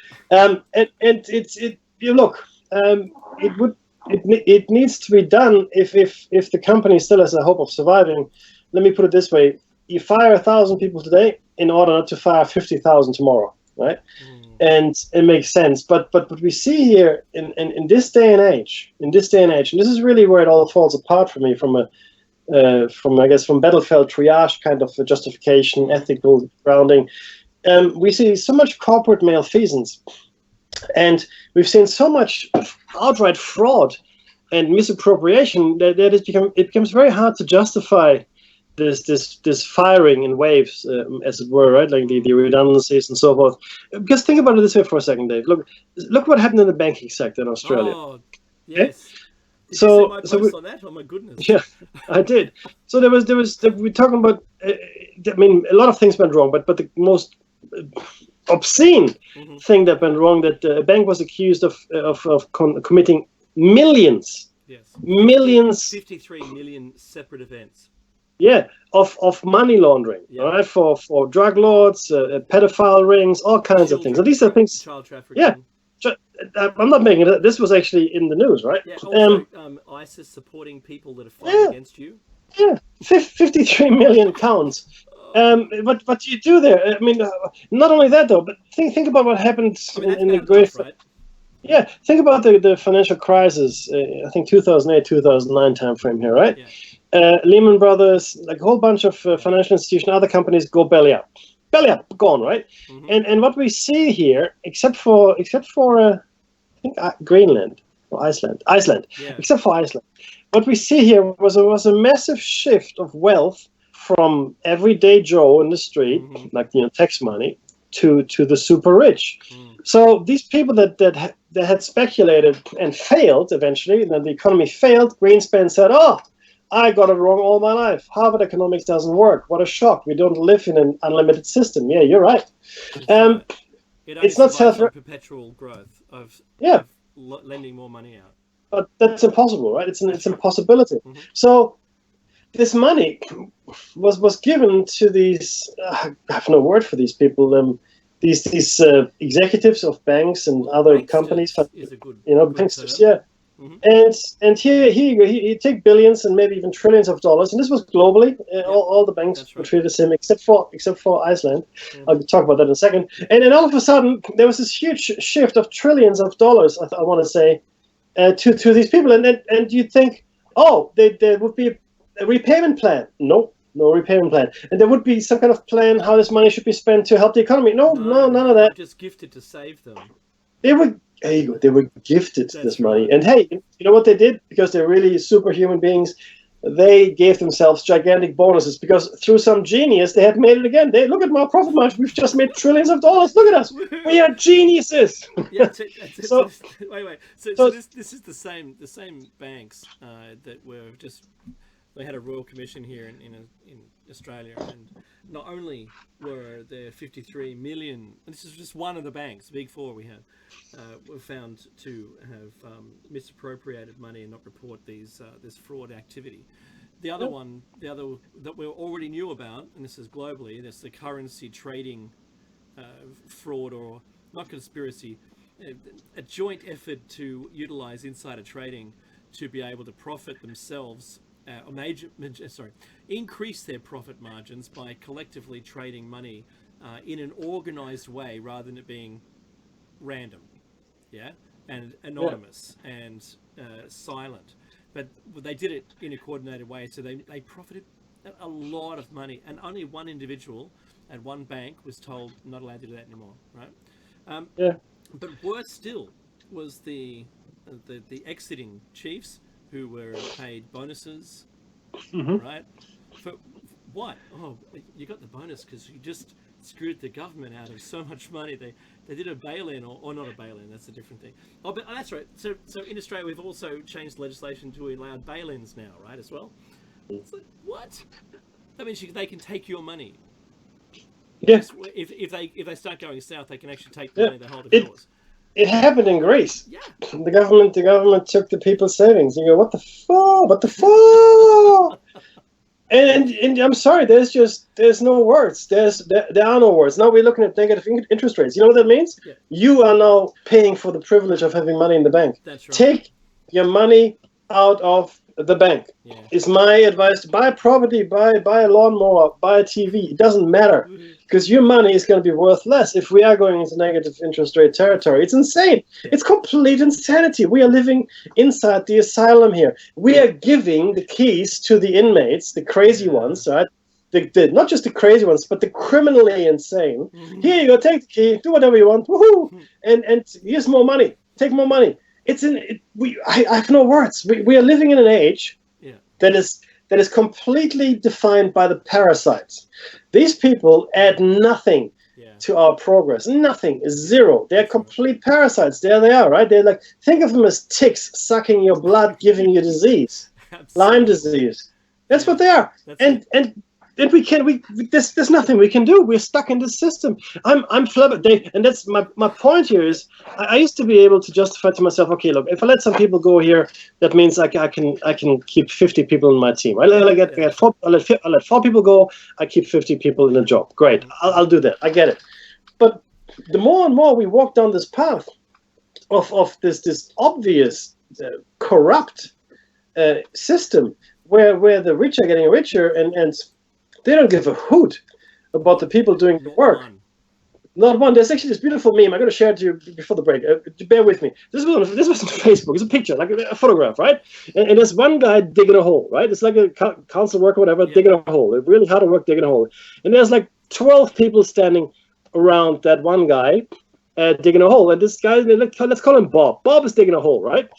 It needs to be done if the company still has a hope of surviving. Let me put it this way: you fire 1,000 people today in order not to fire 50,000 tomorrow, right? And it makes sense. But what we see here in this day and age, and this is really where it all falls apart for me from battlefield triage kind of justification, ethical grounding. We see so much corporate malfeasance, and we've seen so much outright fraud and misappropriation that it becomes very hard to justify this firing in waves, as it were, right? Like the redundancies and so forth. Because think about it this way for a second, Dave. Look what happened in the banking sector in Australia. Oh, yes. Okay? Did you see my post on that? Oh my goodness! Yeah, I did. So there was we're talking about. I mean, a lot of things went wrong, but the most obscene thing that went wrong, that a bank was accused of committing millions. Yes. Millions. 53 million separate events. Yeah, of money laundering, right? For drug lords, pedophile rings, all kinds of things. And these are things. Child trafficking. Yeah. I'm not making it. This was actually in the news, right? Yeah. Also, ISIS supporting people that are fighting against you. Yeah, 53 million pounds. What do you do there? I mean, not only that though, but think about what happened in the great. Right? Yeah, think about the financial crisis. I think 2008, 2009 timeframe here, right? Yeah. Lehman Brothers, like a whole bunch of financial institutions, other companies go belly up, gone, right? And what we see here, except for I think Greenland or Iceland, yeah. Except for Iceland, what we see here was a massive shift of wealth from everyday Joe in the street, like tax money, to the super rich. So these people that had speculated and failed eventually, and then the economy failed. Greenspan said, I got it wrong all my life. Harvard economics doesn't work. What a shock. We don't live in an unlimited system. Yeah, you're right. That's right. It only It's not survives on perpetual growth of lending more money out. But that's impossible, right? It's an impossibility. Mm-hmm. So this money was given to these. I have no word for these people. These executives of banks and other companies. Is a good, banksters. Yeah. Mm-hmm. And here you take billions and maybe even trillions of dollars, and this was globally. All the banks were treated the same, except for Iceland. Yeah. I'll talk about that in a second. And then all of a sudden, there was this huge shift of trillions of dollars. I want to say to these people, and you think, oh, there would be a repayment plan. No repayment plan, and there would be some kind of plan how this money should be spent to help the economy. No, none of that. Just gifted to save them. They were gifted this money. And hey, you know what they did? Because they're really superhuman beings, they gave themselves gigantic bonuses because through some genius, they had made it again. They look at my profit margin. We've just made trillions of dollars. Look at us. We are geniuses. Yeah. So wait. So this is the same banks that were just. They had a royal commission here in Australia, and not only were there 53 million, and this is just one of the banks, the big four we have, were found to have misappropriated money and not report this fraud activity. The other one, that we already knew about, and this is globally, that's the currency trading fraud, or not conspiracy, a joint effort to utilize insider trading to be able to profit themselves. Increase their profit margins by collectively trading money in an organized way rather than it being random, and anonymous and silent. But they did it in a coordinated way, so they profited a lot of money, and only one individual at one bank was told not allowed to do that anymore, right? But worse still was the exiting chiefs, who were paid bonuses, right? For what? Oh, you got the bonus because you just screwed the government out of so much money. They did a bail-in, or not a bail-in, that's a different thing. Oh, but that's right. So in Australia, we've also changed legislation to allow bail-ins now, right, as well? It's like, what? That means they can take your money. Yes. If they start going south, they can actually take the money they hold of yours. It happened in Greece. Yeah. The government took the people's savings. You go, what the fuck? What the fuck? and I'm sorry, there's no words. There are no words. Now we're looking at negative interest rates. You know what that means? Yeah. You are now paying for the privilege of having money in the bank. That's right. Take your money out of the bank. Yeah. Is my advice. Buy property, buy a lawnmower, buy a TV. It doesn't matter, because your money is going to be worth less if we are going into negative interest rate territory. It's insane. It's complete insanity. We are living inside the asylum here. We are giving the keys to the inmates, the crazy ones, right? Not just the crazy ones, but the criminally insane. Here you go, take the key, do whatever you want. Woohoo! And here's more money. Take more money. I have no words. We are living in an age that is completely defined by the parasites. These people add nothing to our progress. Nothing. Zero. They're complete parasites. There they are, right? They're like, think of them as ticks sucking your blood, giving you disease. Lyme disease. That's what they are. And there's nothing we can do. We're stuck in this system. I'm flabbergasted, and that's my point here is I used to be able to justify to myself, okay, look, if I let some people go here, that means I can keep 50 people in my team. I let 4 people go. I keep 50 people in a job. Great, I'll do that. I get it. But the more and more we walk down this path of this obvious corrupt system where the rich are getting richer and they don't give a hoot about the people doing the work. Not one. There's actually this beautiful meme. I'm going to share it to you before the break. Bear with me. This was on Facebook. It's a picture, like a photograph, right? And there's one guy digging a hole, right? It's like a council worker, whatever, digging a hole. They're really hard to work digging a hole. And there's like 12 people standing around that one guy digging a hole. And this guy, let's call him Bob. Bob is digging a hole, right?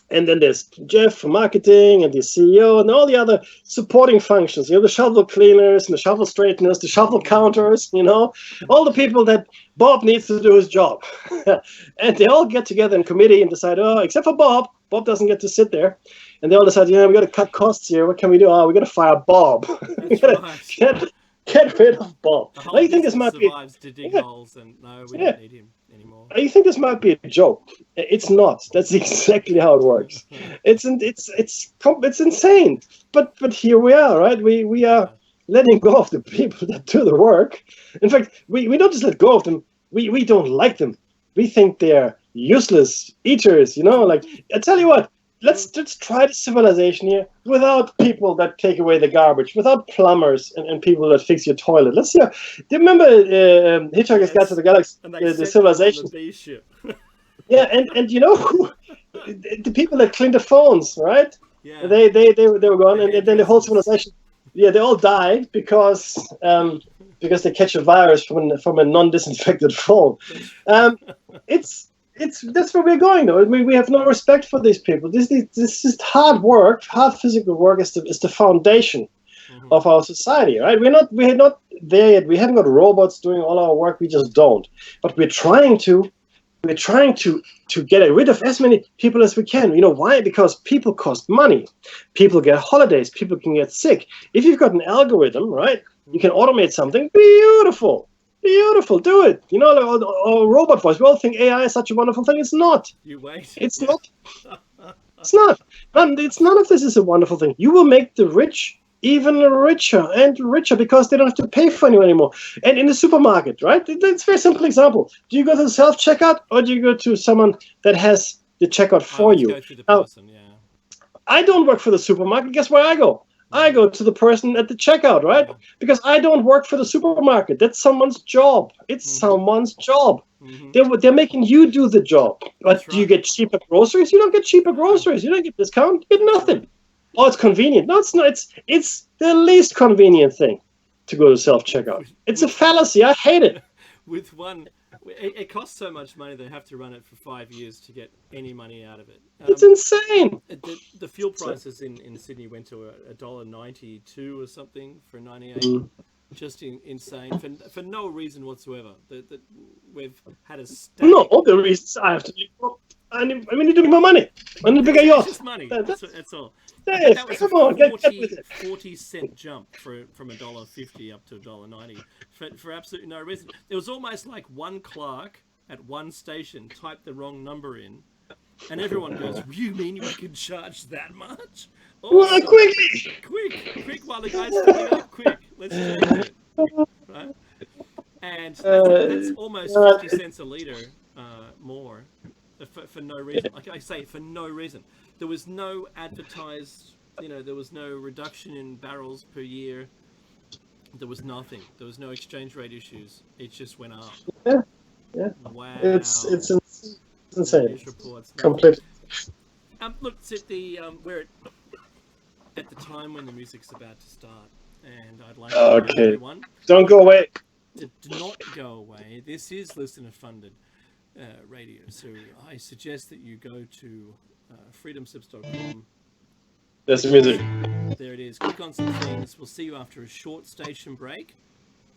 And then there's Jeff for marketing and the CEO and all the other supporting functions, the shovel cleaners and the shovel straighteners, the shovel counters, all the people that Bob needs to do his job. And they all get together in committee and decide, except for Bob doesn't get to sit there. and they all decide, we got to cut costs here. What can we do? Oh, we got to fire Bob. We gotta get rid of Bob. The Now whole you think this business might be survives to dig holes, and no, we don't need him anymore. You think this might be a joke? It's not. That's exactly how it works. It's insane. But here we are, right? We are letting go of the people that do the work. In fact, we don't just let go of them. We don't like them. We think they're useless eaters. Like, I tell you what. Let's try the civilization here without people that take away the garbage, without plumbers and people that fix your toilet. Let's see. Do you remember Hitchhiker's Guide to the Galaxy, the civilization? Yeah, and the people that clean the phones, right? Yeah. They were gone, and then the whole civilization. Yeah, they all die because they catch a virus from a non-disinfected phone. That's where we're going, though. We have no respect for these people. This is hard work. Hard physical work is the foundation of our society, right? We're not there yet. We haven't got robots doing all our work. We just don't. But we're trying to get rid of as many people as we can. You know why? Because people cost money. People get holidays. People can get sick. If you've got an algorithm, right, you can automate something. Beautiful. Do it. Or robot voice. We all think AI is such a wonderful thing. It's not. You wait. It's not. It's not. None of this is a wonderful thing. You will make the rich even richer and richer because they don't have to pay for anyone anymore. And in the supermarket, right? It's a very simple example. Do you go to the self-checkout or do you go to someone that has the checkout for you? Go through the person, yeah. I don't work for the supermarket. Guess where I go? I go to the person at the checkout, right? Because I don't work for the supermarket. That's someone's job. It's someone's job. They're making you do the job. But do you get cheaper groceries? You don't get cheaper groceries. You don't get discount. You get nothing. Oh, it's convenient. No, it's not. It's the least convenient thing to go to self-checkout. It's a fallacy. I hate it. It costs so much money they have to run it for 5 years to get any money out of it. It's insane. The fuel prices in Sydney went to $1.92 or something for 98. Just insane for no reason whatsoever. That we've had a static... No, all the reasons I have to do. I need to make more money. I need a bigger yacht. It's just money. That's all. Dave, that was come on, get with it. 40-cent jump from $1.50 up to $1.90 for absolutely no reason. It was almost like one clerk at one station typed the wrong number in, and everyone goes, "You mean we can charge that much?" Well, quick, while the guy's filling up, quick. Let's change it. Right? And that's almost 50 cents a litre more for no reason. Like I say, for no reason. There was no advertised, there was no reduction in barrels per year. There was nothing. There was no exchange rate issues. It just went up. Yeah. Wow. It's insane. News reports. Completely. Look, we're at the time when the music's about to start, and I'd like to remind everyone. Don't go away. Do not go away. This is listener-funded radio, so I suggest that you go to freedomslips.com. There's the music. There it is. Click on some things. We'll see you after a short station break,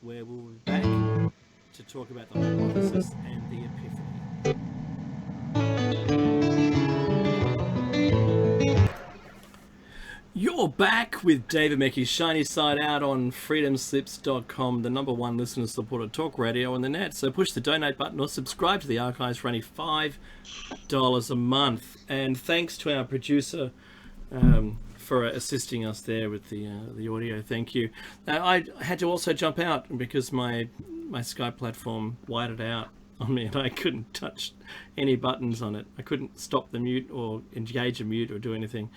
where we'll be back to talk about the hypothesis and the epiphany. You're back with David Mackey's Shiny Side Out on freedomslips.com, the #1 listener-supported talk radio on the net. So push the donate button or subscribe to the archives for only $5 a month. And thanks to our producer for assisting us there with the audio. Thank you. I had to also jump out because my Skype platform whited out on me and I couldn't touch any buttons on it. I couldn't stop the mute or engage a mute or do anything.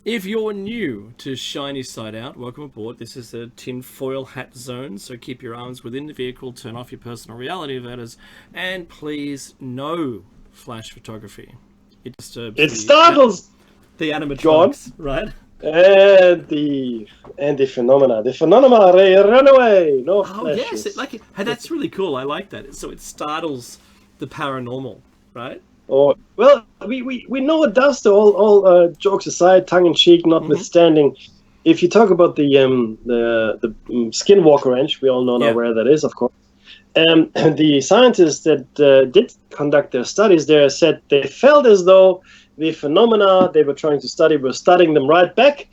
If you're new to Shiny Side Out, welcome aboard. This is a tinfoil hat zone, so keep your arms within the vehicle, turn off your personal reality averters, and please no flash photography. It disturbs startles the animatronics, right? And the phenomena. The phenomena run away. No flashes. Yes, that's really cool. I like that. So it startles the paranormal, right? Oh well, we know it does. Though, all jokes aside, tongue in cheek notwithstanding. If you talk about the Skinwalker Ranch, we all know now where that is, of course. The scientists that did conduct their studies there said they felt as though the phenomena they were trying to study were studying them right back.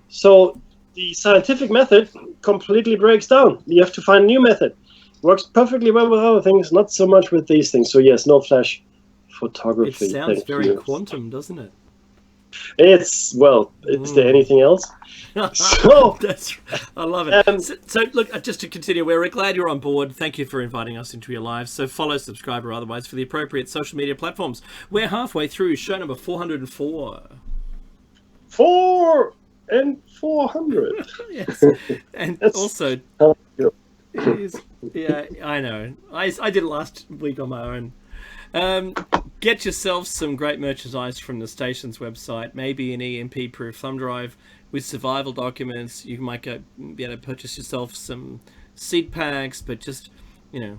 So the scientific method completely breaks down. You have to find a new method. Works perfectly well with other things, not so much with these things. So yes, no flash photography. It sounds very quantum, doesn't it? It's, well, is there anything else? So I love it. So look, just to continue, we're glad you're on board. Thank you for inviting us into your lives. So follow, subscribe, or otherwise for the appropriate social media platforms. We're halfway through show number 404. 400. Yes, and also, yeah, I know. I did it last week on my own. Get yourself some great merchandise from the station's website. Maybe an EMP-proof thumb drive with survival documents. You might be able to purchase yourself some seed packs, but just take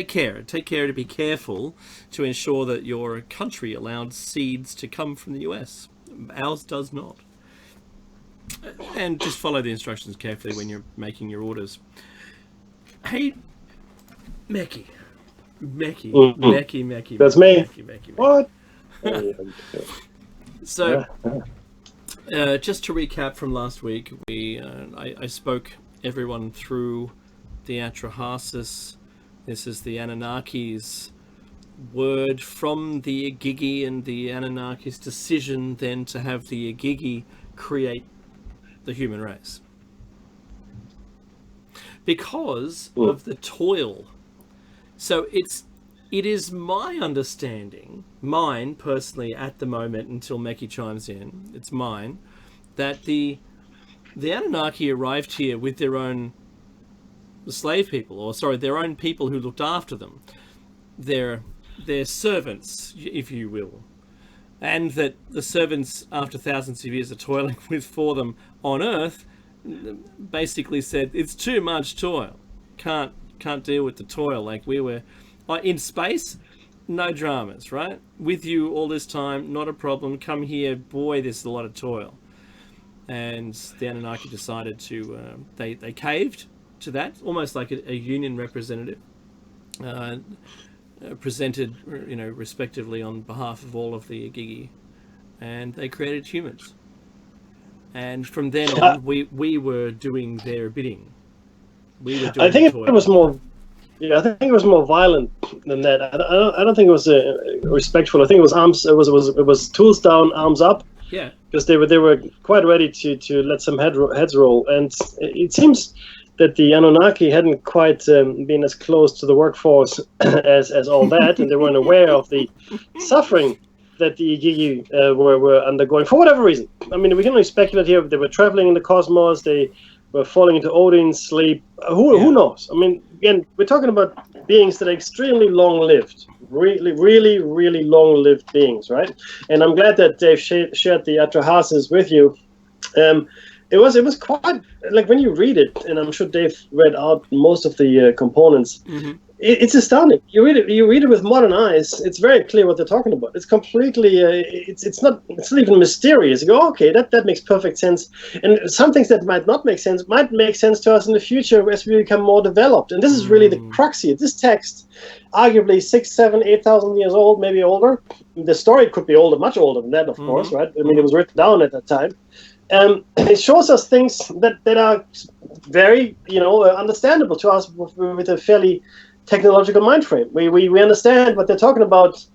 care. Take care to be careful to ensure that your country allowed seeds to come from the US. Ours does not. And just follow the instructions carefully when you're making your orders. Hey, Mecky. That's me. Mecky. What? So, just to recap from last week, I spoke everyone through the Atrahasis. This is the Anunnakis' word from the Igigi, and the Anunnakis' decision then to have the Igigi create the human race. Because of the toil. So it is my understanding, mine personally at the moment until Mecky chimes in, it's mine, that the Anunnaki arrived here with their own slave people, their own people who looked after them, their servants, if you will, and that the servants, after thousands of years of toiling for them on Earth, basically said, it's too much toil, can't deal with the toil. Like, we were in space, no dramas, right? With you all this time, not a problem. Come here, boy, this is a lot of toil. And the Anunnaki decided to they caved to that, almost like a union representative, presented respectively on behalf of all of the Igigi, and they created humans. And from then on, we were doing their bidding. We were doing. I think it was more. Yeah, I think it was more violent than that. I don't think it was respectful. I think it was arms. It was tools down, arms up. Yeah. Because they were quite ready to let some heads roll, and it seems that the Anunnaki hadn't quite been as close to the workforce as all that, and they weren't aware of the suffering that the Igigi were undergoing for whatever reason. I mean, we can only speculate here. They were traveling in the cosmos. They were falling into Odin's sleep. Who knows? I mean, again, we're talking about beings that are extremely long-lived, really, really, really long-lived beings, right? And I'm glad that Dave shared the Atrahasis with you. It was quite, like, when you read it, and I'm sure Dave read out most of the components. Mm-hmm. It's astounding. You read it with modern eyes. It's very clear what they're talking about. It's completely. It's not even mysterious. You go, okay, that makes perfect sense. And some things that might not make sense might make sense to us in the future as we become more developed. And this is really the crux here. This text, arguably 6,000, 7,000, 8,000 years old, maybe older. The story could be older, much older than that, of course, right? I mean, it was written down at that time. It shows us things that are very, understandable to us with a fairly technological mind frame. We understand what they're talking about.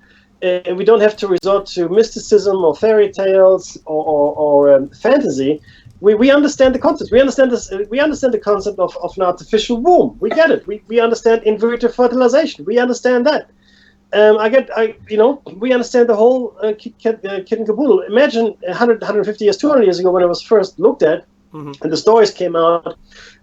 We don't have to resort to mysticism or fairy tales or fantasy. We understand the concept. We understand this. We understand the concept of an artificial womb. We get it. We understand in vitro fertilization. We understand that. We understand the whole kit and caboodle. Imagine 100, 150 years, 200 years ago when it was first looked at, and the stories came out.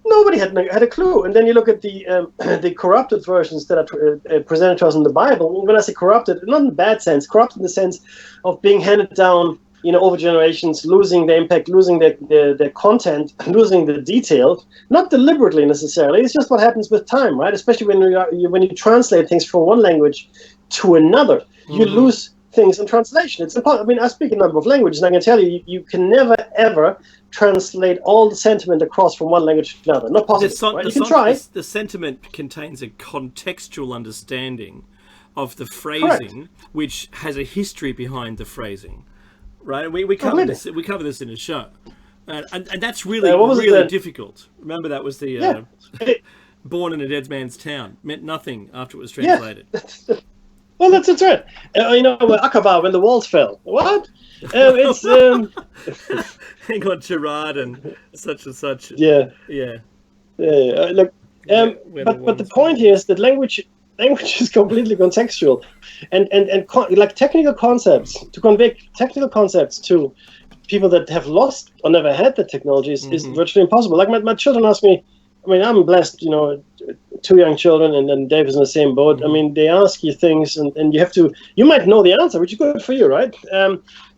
Nobody had a clue. And then you look at the corrupted versions that are presented to us in the Bible. When I say corrupted, not in a bad sense, corrupted in the sense of being handed down, over generations, losing the impact, losing the content, losing the detail, not deliberately necessarily. It's just what happens with time, right? Especially when you translate things from one language to another, you lose things in translation. It's impossible. I mean, I speak a number of languages, and I can tell you can never ever translate all the sentiment across from one language to another. Not possible. Right? You can try. The sentiment contains a contextual understanding of the phrasing, which has a history behind the phrasing, right? We cover this. We cover this in a show, and that's really really difficult. Remember, that was the "born in a dead man's town" meant nothing after it was translated. Yeah. Well, that's right. Aqaba, when the walls fell. What? It's Hang on, Gerard and such and such. Yeah. Look, but the point here is that language is completely contextual, and like technical concepts, to convey technical concepts to people that have lost or never had the technology is virtually impossible. Like my children ask me. I mean, I'm blessed, 2 young children, and then Dave is in the same boat. I mean, they ask you things, and you might know the answer, which is good for you, right?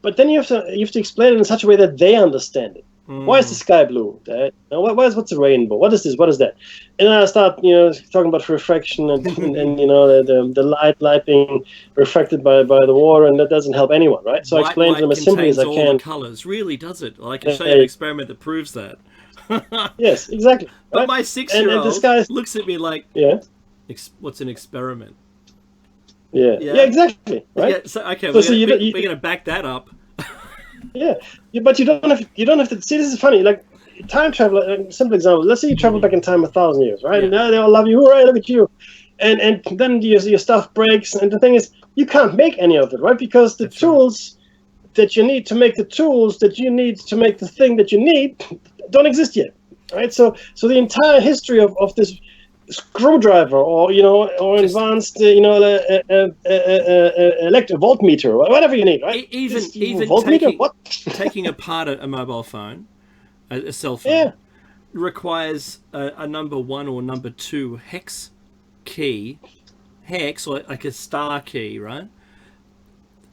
But then you have to explain it in such a way that they understand it. Why is the sky blue? What's a rainbow? What is this? What is that? And then I start, talking about refraction and the light being refracted by the water, and that doesn't help anyone, right? So I explain to them as simply as I can. All the colors, really, does it? I can show you an experiment that proves that. Yes, exactly. But right? my 6-year-old looks at me like, what's an experiment? Yeah, exactly. Right. Yeah, so we're going to back that up. But you don't have to see. This is funny. Like time travel. A simple example. Let's say you travel back in time 1,000 years, right? And now they all love you. Hooray! Look at you. And then your stuff breaks. And the thing is, you can't make any of it, right? Because the tools that you need to make the tools that you need to make the thing that you need don't exist yet, right? So the entire history of this screwdriver or advanced electric voltmeter or whatever you need, right? Even taking apart a mobile phone, a cell phone, requires a number 1 or number 2 hex key, or like a star key, right?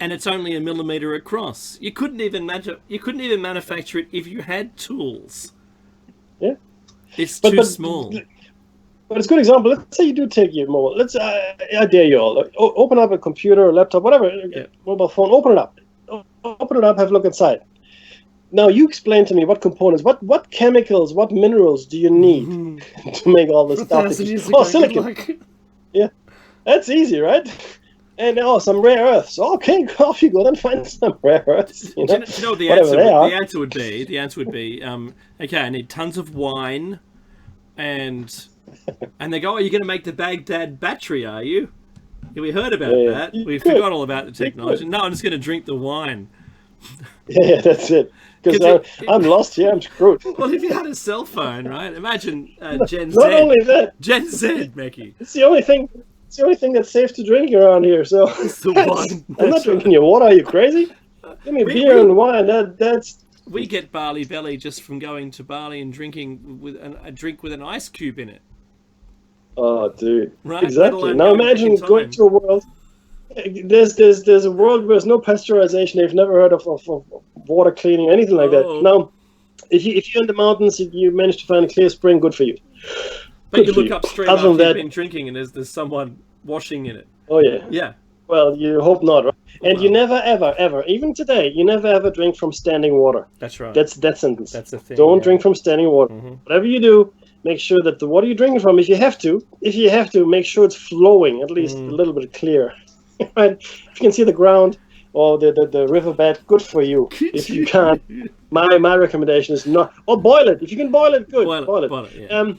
And it's only 1 millimeter across. You couldn't even manufacture it if you had tools. Yeah, it's too small. But it's a good example. Let's say you do take your mobile. I dare you all. Open up a computer or laptop, whatever, mobile phone. Open it up. Have a look inside. Now you explain to me what components, what chemicals, what minerals do you need to make all this stuff? Silicon. Yeah, that's easy, right? And some rare earths. Okay, off you go. Then find some rare earths. Do you know what the answer would be? The answer would be, okay, I need tons of wine, and they go, you're going to make the Baghdad battery, are you? Yeah, we heard about that. We forgot all about the technology. No, I'm just going to drink the wine. Yeah, that's it. Because I'm lost here. I'm screwed. Well, if you had a cell phone, right? Imagine Gen Z. Not only that. Gen Z, Mickey. It's the only thing. It's the only thing that's safe to drink around here. So it's the wine. I'm not drinking your water. Are you crazy? Give me beer and wine. That's. We get Bali belly just from going to Bali and drinking with a drink with an ice cube in it. Oh, dude! Right? Exactly. Now imagine going to a world. There's a world where there's no pasteurization. They've never heard of water cleaning, anything like that. Now, if you're in the mountains, you manage to find a clear spring, good for you. But you look upstream after you've been drinking, and there's someone washing in it. Oh yeah. Yeah. Well, you hope not, right? And you never, ever, even today, you never ever drink from standing water. That's right. That's that sentence. That's the thing. Don't drink from standing water. Whatever you do, make sure that the water you're drinking from, if you have to, make sure it's flowing, at least a little bit clear. Right? If you can see the ground or the riverbed, good for you. If you can't, my recommendation is not. Or boil it. If you can boil it, good. Boil it. Yeah.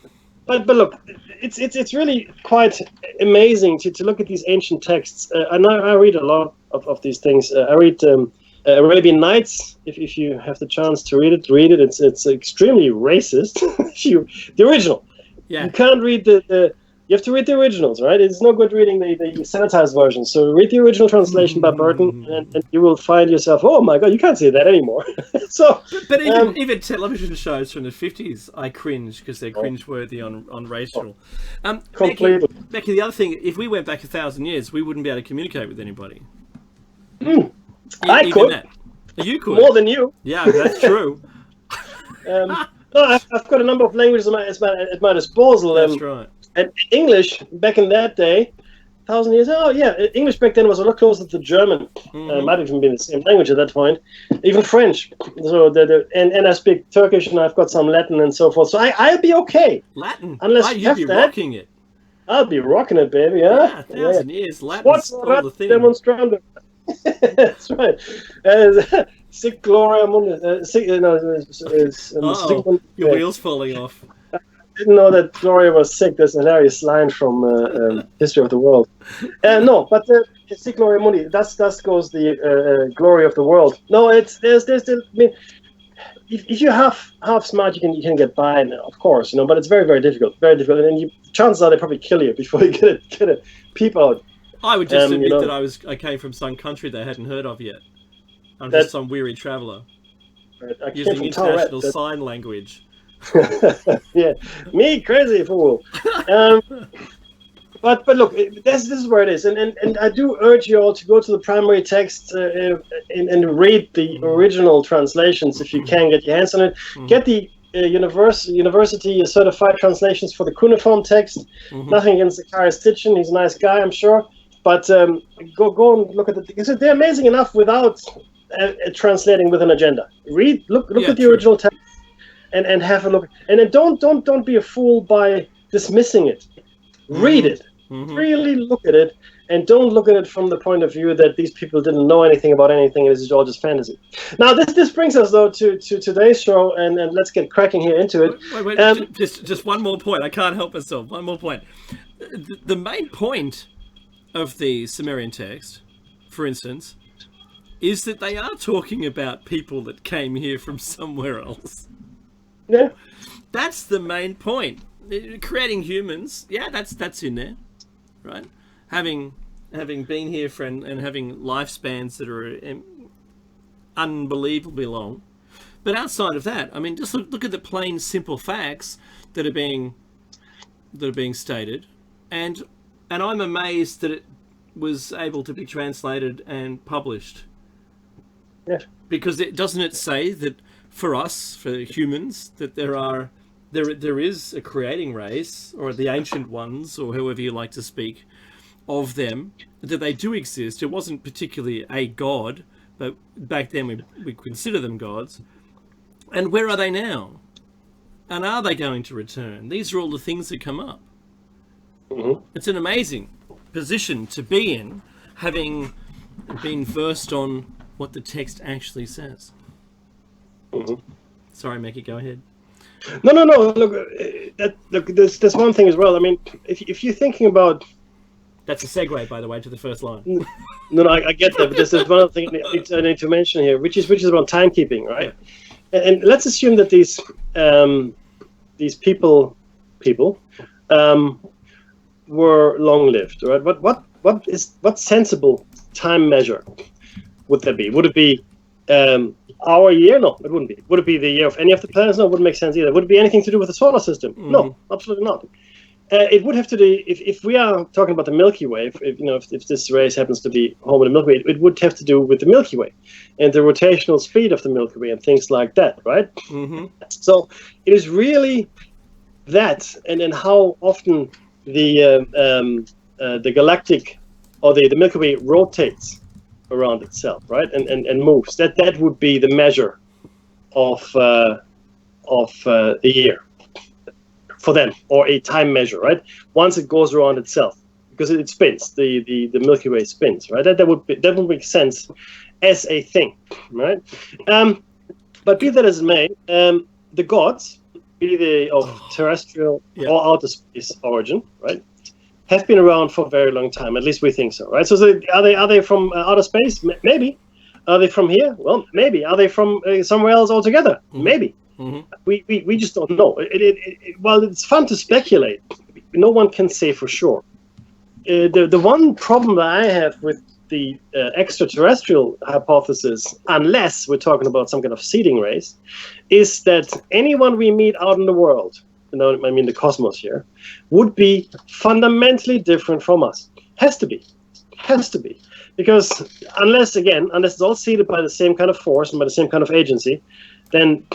But look, it's really quite amazing to look at these ancient texts. And I read a lot of these things. I read Arabian Nights. If you have the chance to read it. It's extremely racist. The original. Yeah. You can't read you have to read the originals, right? It's no good reading the sanitized version. So read the original translation by Burton, and you will find yourself, oh my God, you can't say that anymore. But even television shows from the 50s, I cringe because they're cringeworthy on racial. Completely. Becky, the other thing, if we went back 1,000 years, we wouldn't be able to communicate with anybody. I could. That. You could. More than you. Yeah, that's true. No, I've got a number of languages at my disposal. That's right. And English, back in that day, 1,000 years, English back then was a lot closer to German. Might even be the same language at that point. Even French. So and I speak Turkish, and I've got some Latin and so forth. So I'll be okay. Latin? Unless you'd be rocking it. I'll be rocking it, baby. Yeah, Huh? 1,000 years. What's Latin's all that the thing. demonstrando? That's right. Sic gloria mundi. Uh-oh, your wheel's falling off. Didn't know that Gloria was sick. That's a hilarious line from History of the World. No, but Sic gloria mundi. Thus goes the glory of the world. No, there's I mean, if you half smart, you can get by now, of course, but it's very, very difficult, and chances are they probably kill you before you get a peep out. I would just admit that I came from some country they hadn't heard of yet. I'm just some weary traveller using international sign language. Yeah, me crazy fool. But look, this is where it is, and I do urge you all to go to the primary text and read the original translations if you can get your hands on it. Get the university certified translations for the cuneiform text. Nothing against Zacharias Sitchin, he's a nice guy, I'm sure. But go and look at because they're amazing enough without translating with an agenda. Look at the original text and have a look. And then don't be a fool by dismissing it. Read it. Really look at it, and don't look at it from the point of view that these people didn't know anything about anything. This is all just fantasy. Now, this brings us though to today's show, and let's get cracking here into it. Wait, just one more point. I can't help myself. One more point. The main point of the Sumerian text, for instance, is that they are talking about people that came here from somewhere else. Yeah, that's the main point. Creating humans, yeah, that's in there, right? Having been here and having lifespans that are unbelievably long, but outside of that, I mean, just look at the plain, simple facts that are being stated, and I'm amazed that it was able to be translated and published. Yeah, because doesn't it say that for us, for humans, that there is a creating race, or the ancient ones, or however you like to speak of them, that they do exist. It wasn't particularly a god, but back then we consider them gods. And where are they now? And are they going to return? These are all the things that come up. It's an amazing position to be in, having been versed on what the text actually says. Sorry, Mickey, go ahead. No. Look, there's one thing as well. I mean, if you're thinking about... That's a segue, by the way, to the first line. No, I get that, but there's one other thing I need to mention here, which is about timekeeping, right? And let's assume that these people were long-lived, right? What sensible time measure would there be? Would it be our year? No, it wouldn't be. Would it be the year of any of the planets? No, it wouldn't make sense either. Would it be anything to do with the solar system? No, absolutely not. It would have to do, if we are talking about the Milky Way, if this race happens to be home in the Milky Way, it would have to do with the Milky Way and the rotational speed of the Milky Way and things like that, right? So it is really that, and then how often the galactic or the Milky Way rotates around itself, right, and moves. That would be the measure of the year for them, or a time measure, right? Once it goes around itself, because it spins, the Milky Way spins, right? That would make sense as a thing, right? But be that as it may, the gods, be they of terrestrial or outer space origin, right, have been around for a very long time. At least we think so, right? So are they from outer space? Maybe. Are they from here? Well, maybe. Are they from somewhere else altogether? Maybe. We just don't know. Well, it's fun to speculate. No one can say for sure. The one problem that I have with the extraterrestrial hypothesis, unless we're talking about some kind of seeding race, is that anyone we meet out in the world, I mean the cosmos here, would be fundamentally different from us. Has to be. Because unless it's all seeded by the same kind of force and by the same kind of agency, then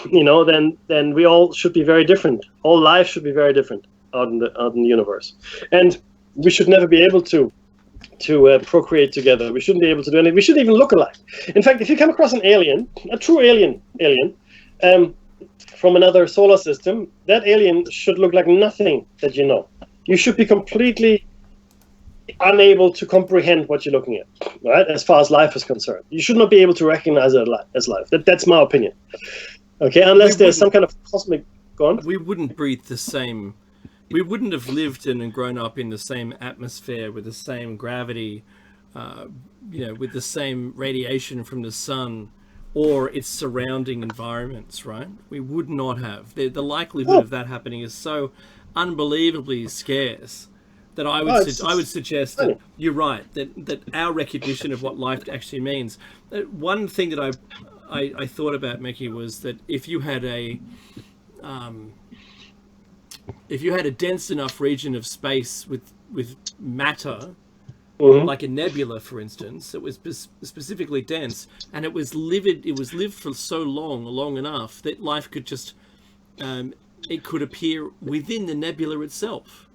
we all should be very different. All life should be very different out in the universe, and we should never be able to procreate together. We shouldn't be able to do anything. We shouldn't even look alike. In fact, if you come across an alien, a true alien, from another solar system, that alien should look like nothing that you know. you should be completely unable to comprehend what you're looking at, right? As far as life is concerned, you should not be able to recognize it as life. That's my opinion. Okay, unless there's some kind of cosmic. Go on. We wouldn't breathe the same. We wouldn't have lived and grown up in the same atmosphere with the same gravity, with the same radiation from the sun or its surrounding environments, right? We would not have. The likelihood of that happening is so unbelievably scarce that I would suggest that you're right, that our recognition of what life actually means. One thing that I thought about, Mickey, was that if you had a dense enough region of space with matter, like a nebula, for instance, that was specifically dense, and it was lived for so long enough that life could just it could appear within the nebula itself.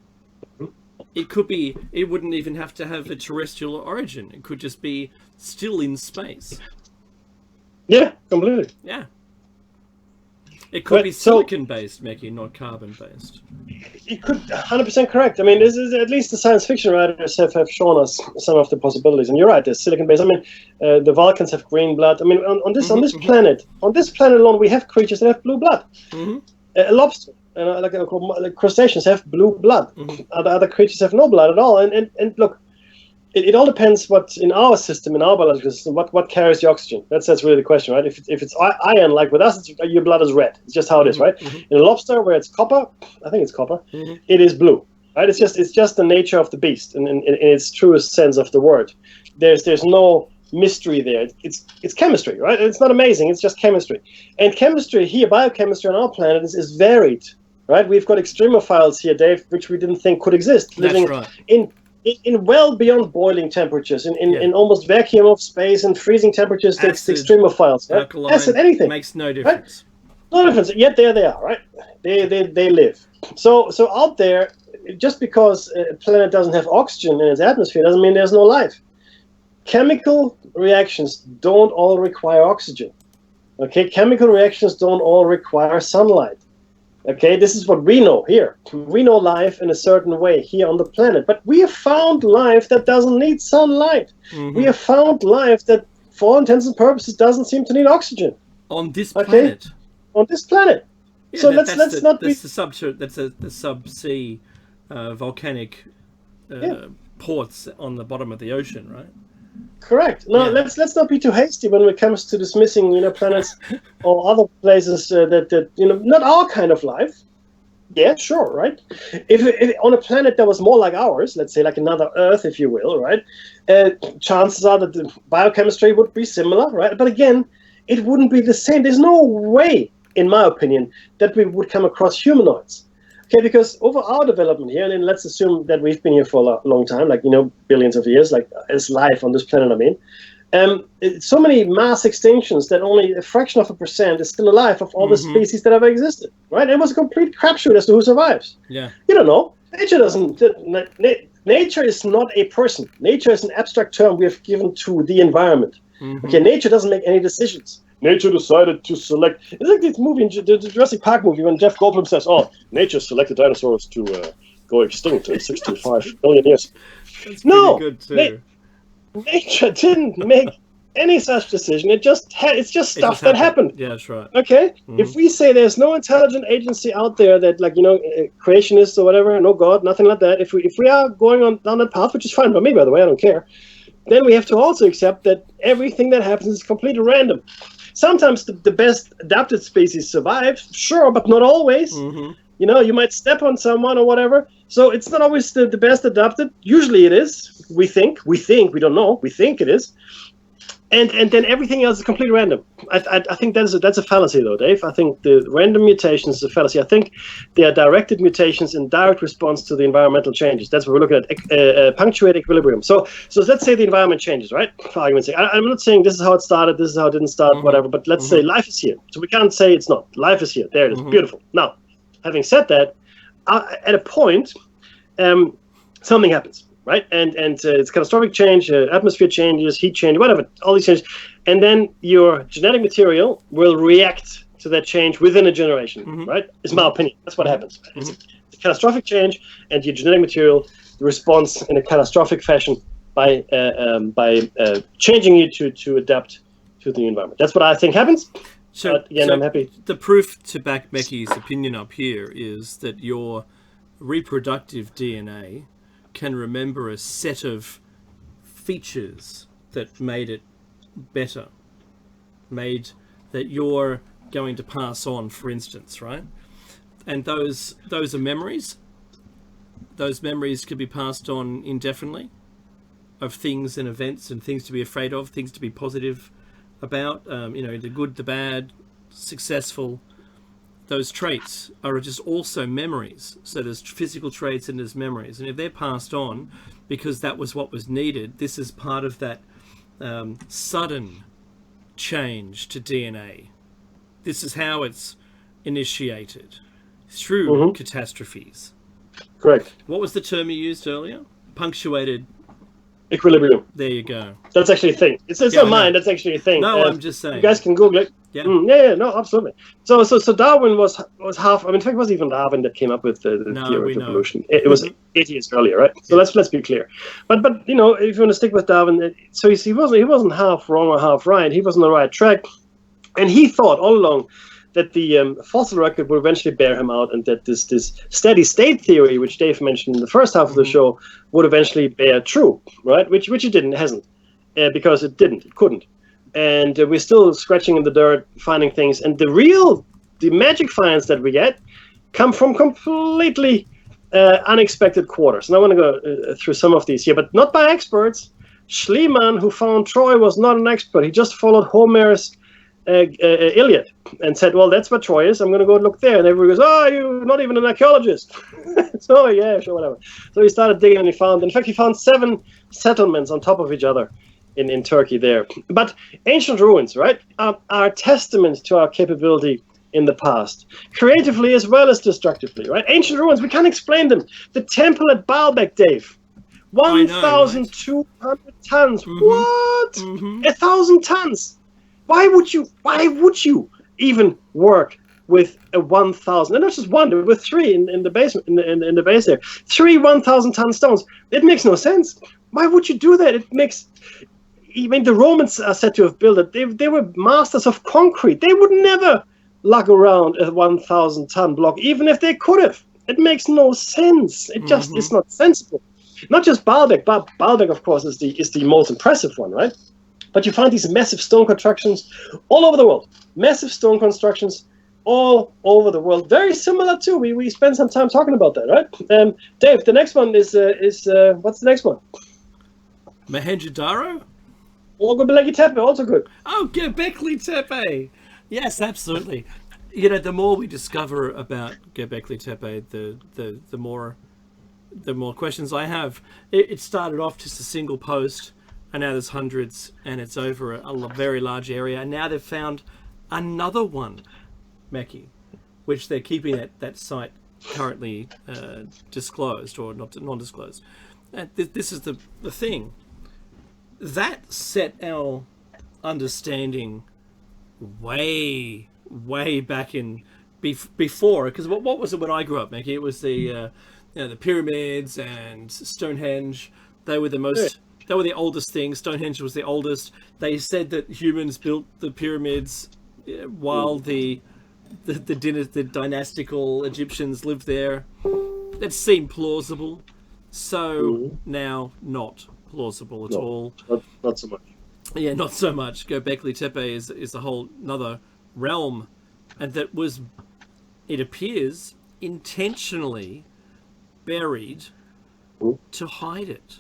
It wouldn't even have to have a terrestrial origin. It could just be still in space. Yeah, completely. Yeah. It could be silicon-based, Mickey, not carbon-based. It could, 100% correct. I mean, this is at least the science fiction writers have shown us some of the possibilities. And you're right, there's silicon-based. I mean, the Vulcans have green blood. I mean, on this planet alone, we have creatures that have blue blood. A lobster, like crustaceans have blue blood. Other creatures have no blood at all. And look, it all depends what's in our system, in our biological system, what carries the oxygen. That's really the question, right? If it's iron, like with us, your blood is red. It's just how it is, right? In a lobster, where it's copper, I think it's copper, it is blue, right? It's just the nature of the beast, in its truest sense of the word. There's no mystery there. It's chemistry, right? It's not amazing. It's just chemistry. And chemistry here, biochemistry on our planet is varied, right? We've got extremophiles here, Dave, which we didn't think could exist, living in well beyond boiling temperatures, in almost vacuum of space and freezing temperatures. That's the extremophiles. Right? Acid, anything makes no difference. Right? No difference. Yet there they are, right? They live. So out there, just because a planet doesn't have oxygen in its atmosphere doesn't mean there's no life. Chemical reactions don't all require oxygen. Okay, chemical reactions don't all require sunlight. Okay, this is what we know here. We know life in a certain way here on the planet, but we have found life that doesn't need sunlight. We have found life that, for all intents and purposes, doesn't seem to need oxygen. On this planet. On this planet. Yeah, so let's not be. That's the subsea volcanic ports on the bottom of the ocean, right? Correct. No, let's not be too hasty when it comes to dismissing, planets or other places that not our kind of life. Yeah, sure, right. If on a planet that was more like ours, let's say like another Earth, if you will, right, chances are that the biochemistry would be similar, right. But again, it wouldn't be the same. There's no way, in my opinion, that we would come across humanoids. Okay, because over our development here, and then let's assume that we've been here for a long time, like, billions of years, like as life on this planet, I mean, so many mass extinctions that only a fraction of a % is still alive of all the species that ever existed, right? It was a complete crapshoot as to who survives. Yeah. You don't know. Nature is not a person. Nature is an abstract term we have given to the environment. Okay, nature doesn't make any decisions. Nature decided to select. It's like this movie, the Jurassic Park movie, when Jeff Goldblum says, "Oh, nature selected dinosaurs to go extinct in 65 million years." That's good too. Nature didn't make any such decision. It's just stuff that happened. Yeah, that's right. Okay, if we say there's no intelligent agency out there that, like, creationists or whatever, no God, nothing like that. If we are going down that path, which is fine by me, by the way, I don't care. Then we have to also accept that everything that happens is completely random. Sometimes the best adapted species survive, sure, but not always. You might step on someone or whatever. So it's not always the best adapted. Usually it is. We think, we don't know. We think it is. And then everything else is completely random. I think that's a fallacy, though, Dave. I think the random mutations is a fallacy. I think they are directed mutations in direct response to the environmental changes. That's what we're looking at, punctuate equilibrium. So let's say the environment changes, right? For argument's sake. I'm not saying this is how it started, this is how it didn't start, whatever, but let's say life is here. So we can't say it's not. Life is here. There it is. Beautiful. Now, having said that, at a point, something happens. Right, and it's catastrophic change, atmosphere changes, heat change, whatever, all these changes, and then your genetic material will react to that change within a generation. Right, is my opinion. That's what happens. It's a catastrophic change, and your genetic material responds in a catastrophic fashion by changing you to adapt to the environment. That's what I think happens. So, again, I'm happy. The proof to back Mecky's opinion up here is that your reproductive DNA can remember a set of features that made it better, made that you're going to pass on, for instance, right? And those are memories. Those memories could be passed on indefinitely, of things and events and things to be afraid of, things to be positive about, the good, the bad, successful. Those traits are just also memories. So there's physical traits and there's memories. And if they're passed on because that was what was needed, this is part of that sudden change to DNA. This is how it's initiated, through catastrophes. Correct. What was the term you used earlier? Punctuated equilibrium. There you go. That's actually a thing. It's not mine. That's actually a thing. No, I'm just saying. You guys can Google it. Yeah. No, absolutely. So Darwin was half. I mean, in fact, it wasn't even Darwin that came up with the theory of evolution. It was 80 years earlier, right? So let's be clear. But if you want to stick with Darwin, so he wasn't half wrong or half right. He was on the right track, and he thought all along that the fossil record would eventually bear him out, and that this steady state theory, which Dave mentioned in the first half of the show, would eventually bear true, right? Which it didn't, hasn't, because it couldn't. And we're still scratching in the dirt, finding things. And the magic finds that we get come from completely unexpected quarters. And I want to go through some of these here, but not by experts. Schliemann, who found Troy, was not an expert. He just followed Homer's Iliad and said, well, that's what Troy is. I'm going to go look there. And everybody goes, oh, you're not even an archaeologist. So, yeah, sure, whatever. So he started digging and he found 7 settlements on top of each other in Turkey there. But ancient ruins, right, are testaments to our capability in the past, creatively as well as destructively, right? Ancient ruins, we can't explain them. The temple at Baalbek, Dave, 1,200 tons. What? 1,000 tons. Why would you even work with a 1,000? And not just one, there were 3 in the basement, in the base there. 3 1,000-ton stones. It makes no sense. Why would you do that? The Romans are said to have built it. They were masters of concrete. They would never lug around a 1,000-ton block, even if they could have. It makes no sense. It just is not sensible. Not just Baalbek. Baalbek, of course, is the most impressive one, right? But you find these massive stone constructions all over the world. Massive stone constructions all over the world. Very similar too. We spent some time talking about that, right? Dave, the next one is what's the next one? Mohenjo-Daro? Or Göbekli Tepe, also good. Oh, Göbekli Tepe. Yes, absolutely. The more we discover about Göbekli Tepe, the more questions I have. It started off just a single post, and now there's hundreds, and it's over a very large area. And now they've found another one, Mecky, which they're keeping at that site currently disclosed or not non-disclosed. And this is the thing. That set our understanding way back in before. Because what was it when I grew up, Mecky? It was the pyramids and Stonehenge. They were the most. They were the oldest things. Stonehenge was the oldest. They said that humans built the pyramids while the dynastical Egyptians lived there. That seemed plausible. So now not plausible at all. Not so much. Yeah, not so much. Göbekli Tepe is a whole another realm, and that was, it appears, intentionally buried to hide it.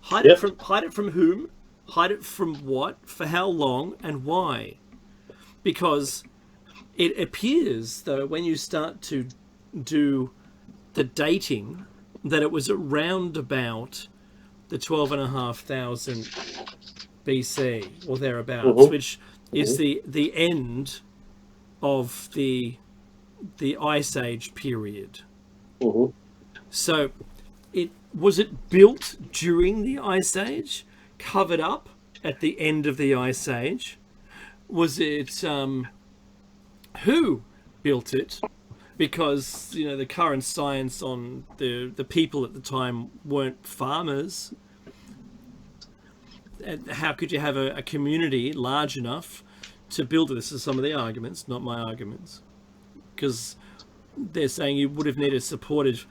Hide it from whom? Hide it from what? For how long and why? Because it appears, though, when you start to do the dating, that it was around about the 12,500 BC or thereabouts, which is the end of the Ice Age period. So was it built during the Ice Age, covered up at the end of the Ice Age? Was it who built it? because the current science on the people at the time weren't farmers. And how could you have a community large enough to build this? Are some of the arguments, not my arguments, because they're saying you would have needed supported,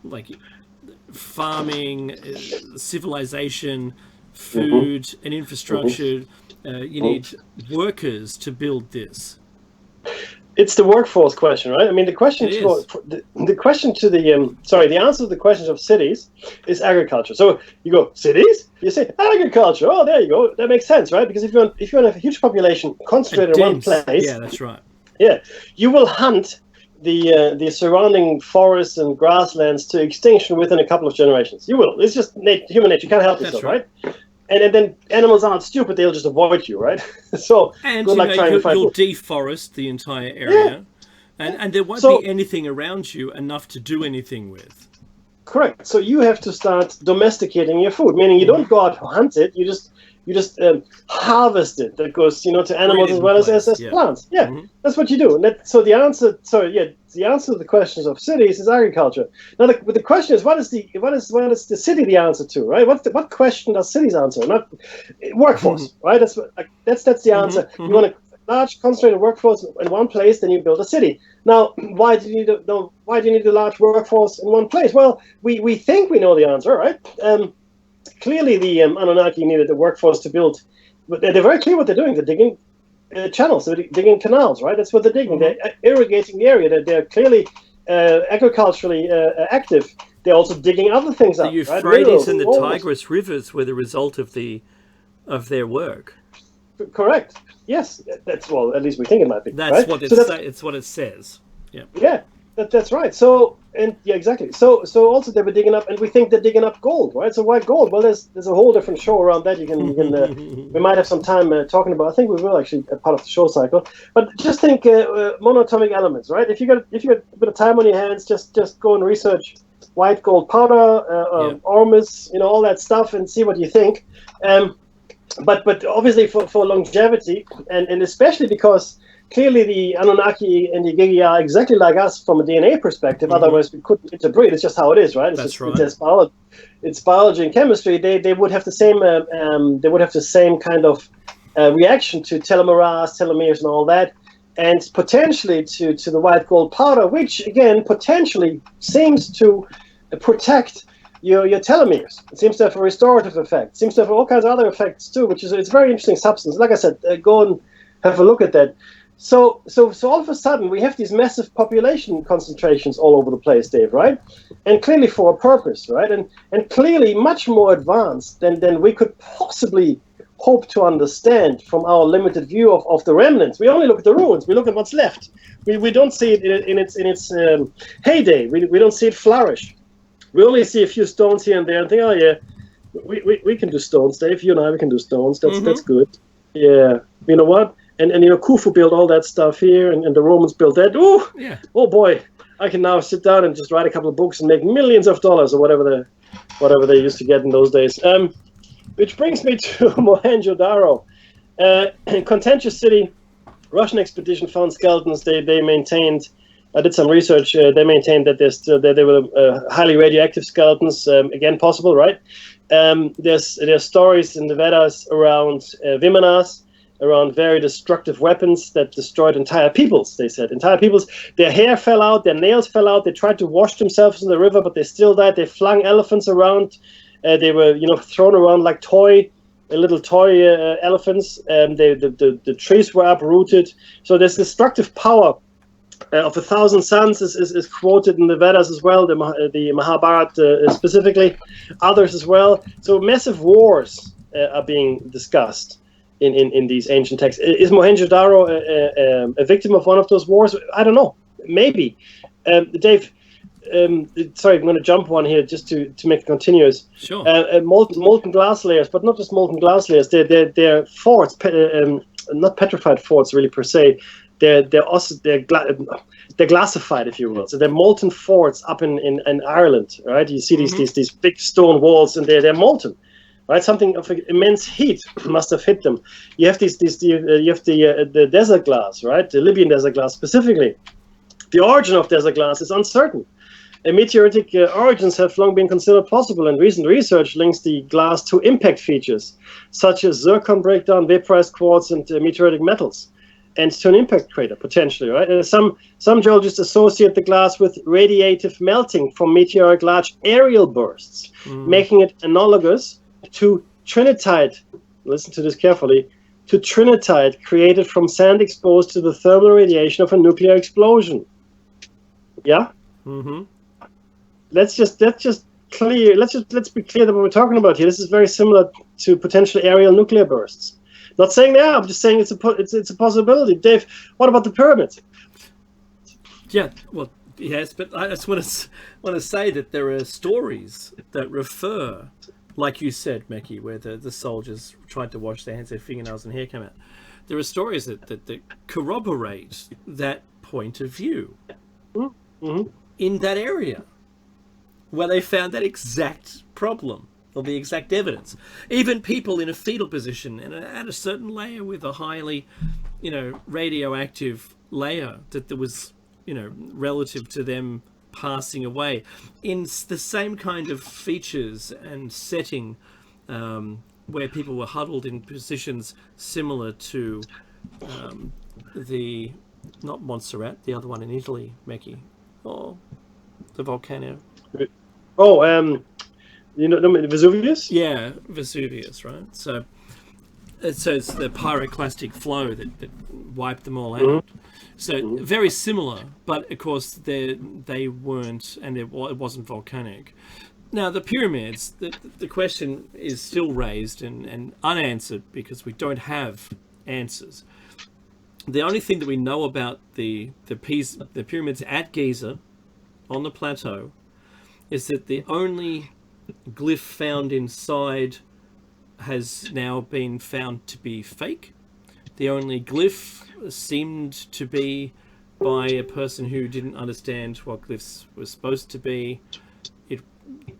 like farming, civilization, food, and infrastructure. You need workers to build this. It's the workforce question, right? I mean, the question the question to the answer to the questions of cities is agriculture. So you go cities, you say agriculture. Oh, there you go. That makes sense, right? Because if you want to have a huge population concentrated in one place, yeah, that's right. Yeah, you will hunt the surrounding forests and grasslands to extinction within a couple of generations. You will. It's just human nature. You can't help yourself, right? And then animals aren't stupid; they'll just avoid you, right? So and good luck trying to find you'll deforest the entire area, and there won't be anything around you enough to do anything with. Correct. So you have to start domesticating your food, meaning you don't go out to hunt it. You just harvest it. That goes, to animals as well as plants. Yeah, that's what you do. And so the answer to the questions of cities is agriculture. Now, the question is, what is the city the answer to, right? What question does cities answer? Not workforce, right? That's the answer. You want a large concentrated workforce in one place, then you build a city. Now, why do you need a large workforce in one place? Well, we think we know the answer, right? Clearly, the Anunnaki needed the workforce to build, but they're very clear what they're doing. They're digging channels, they're digging canals, right? That's what they're digging. They're irrigating the area. They're clearly agriculturally active. They're also digging other things up. The Euphrates and the Tigris rivers were the result of their work. Correct. Yes, at least we think it might be. That's right? It's what it says. Yeah. Yeah. That's right. So exactly. So also they were digging up, and we think they're digging up gold, right? So why gold? Well, there's a whole different show around that. You can we might have some time talking about. I think we will actually part of the show cycle. But just think monatomic elements, right? If you got a bit of time on your hands, just go and research white gold powder, ormus, all that stuff, and see what you think. But obviously for longevity, and especially because clearly the Anunnaki and the Igigi are exactly like us from a DNA perspective. Otherwise, we couldn't interbreed. It's just how it is, right? It's biology and chemistry. They would have the same kind of reaction to telomeres, and all that, and potentially to the white gold powder, which again potentially seems to protect your telomeres. It seems to have a restorative effect. It seems to have all kinds of other effects too, which is it's a very interesting substance. Like I said, go and have a look at that. So all of a sudden we have these massive population concentrations all over the place, Dave, right? And clearly for a purpose, right? And clearly much more advanced than we could possibly hope to understand from our limited view of the remnants. We only look at the ruins. We look at what's left. We don't see it in its heyday. We don't see it flourish. We only see a few stones here and there and think, oh yeah, we can do stones, Dave. You and I, we can do stones. That's good. Yeah. You know what? And Khufu built all that stuff here, and the Romans built that. Ooh, yeah. Oh boy, I can now sit down and just write a couple of books and make millions of dollars or whatever they used to get in those days. Which brings me to Mohenjo-Daro, contentious city. Russian expedition found skeletons. They maintained. I did some research. They maintained that they were highly radioactive skeletons. Again, possible, right? There's stories in the Vedas around Vimanas, around very destructive weapons that destroyed entire peoples. They said entire peoples. Their hair fell out, their nails fell out. They tried to wash themselves in the river, but they still died. They flung elephants around. They were, thrown around like little toy elephants. The trees were uprooted. So this destructive power of 1,000 suns is quoted in the Vedas as well. The Mahabharata specifically, others as well. So massive wars are being discussed in these ancient texts. Is Mohenjo-Daro a victim of one of those wars? I don't know. Maybe. Dave, sorry, I'm going to jump one here just to make it continuous. Sure. Molten glass layers, but not just molten glass layers. They're forts, not petrified forts really per se. They're glassified, if you will. So they're molten forts up in Ireland, right? You see these big stone walls, and they're molten. Right, something of immense heat must have hit them. You have the desert glass, right? The Libyan desert glass specifically. The origin of desert glass is uncertain. Meteoritic origins have long been considered possible, and recent research links the glass to impact features, such as zircon breakdown, vaporized quartz, and meteoritic metals, and to an impact crater, potentially, right? And some geologists associate the glass with radiative melting from meteoric large aerial bursts, making it analogous to trinitite. Listen to this carefully. To trinitite created from sand exposed to the thermal radiation of a nuclear explosion. Yeah? Mm-hmm. Let's be clear that what we're talking about here. This is very similar to potential aerial nuclear bursts. Not saying they are, I'm just saying it's a possibility. Dave, what about the pyramids? Yeah, well, yes, but I just want to say that there are stories that refer, like you said, Meki, where the soldiers tried to wash their hands, their fingernails and hair came out. There are stories that corroborate that point of view in that area, where they found that exact problem, or the exact evidence. Even people in a fetal position and at a certain layer with a highly, radioactive layer that there was, relative to them passing away, in the same kind of features and setting, where people were huddled in positions similar to not Montserrat, the other one in Italy, Meki, or the volcano. Oh, Vesuvius? Yeah, Vesuvius, right? So it's the pyroclastic flow that wiped them all out. So very similar, but of course they weren't, and it wasn't volcanic. Now the pyramids, the question is still raised and unanswered because we don't have answers. The only thing that we know about the pyramids at Giza on the plateau is that the only glyph found inside has now been found to be fake. The only glyph seemed to be by a person who didn't understand what glyphs were supposed to be.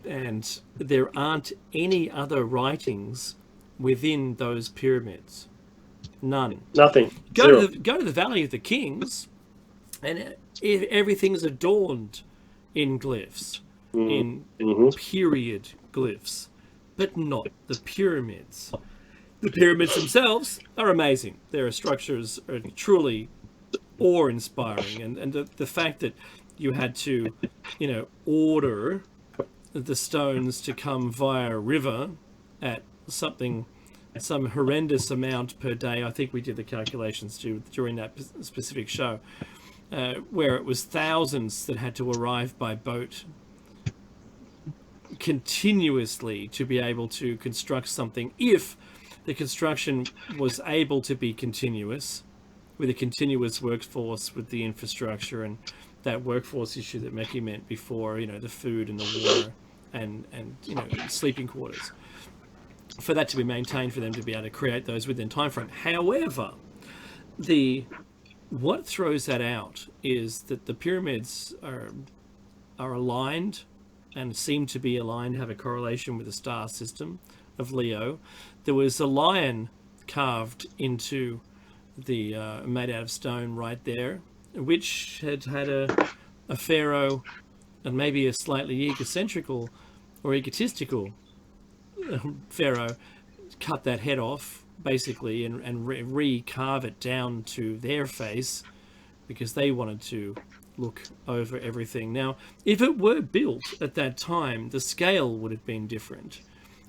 And there aren't any other writings within those pyramids. None. Nothing. Go to the Valley of the Kings, and everything's adorned in glyphs, in period glyphs, but not the pyramids. The pyramids themselves are amazing. Their structures are truly awe-inspiring, and the fact that you had to, order the stones to come via a river at some horrendous amount per day. I think we did the calculations during that specific show, where it was thousands that had to arrive by boat continuously to be able to construct something. If the construction was able to be continuous, with a continuous workforce, with the infrastructure and that workforce issue that Meki meant before, the food and the water and sleeping quarters, for that to be maintained, for them to be able to create those within time frame. However, what throws that out is that the pyramids are aligned and seem to be aligned, have a correlation with the star system of Leo. There was a lion carved into the made out of stone right there, which had a pharaoh, and maybe a slightly egocentrical or egotistical pharaoh, cut that head off basically and re-carve it down to their face, because they wanted to look over everything. Now, if it were built at that time, the scale would have been different.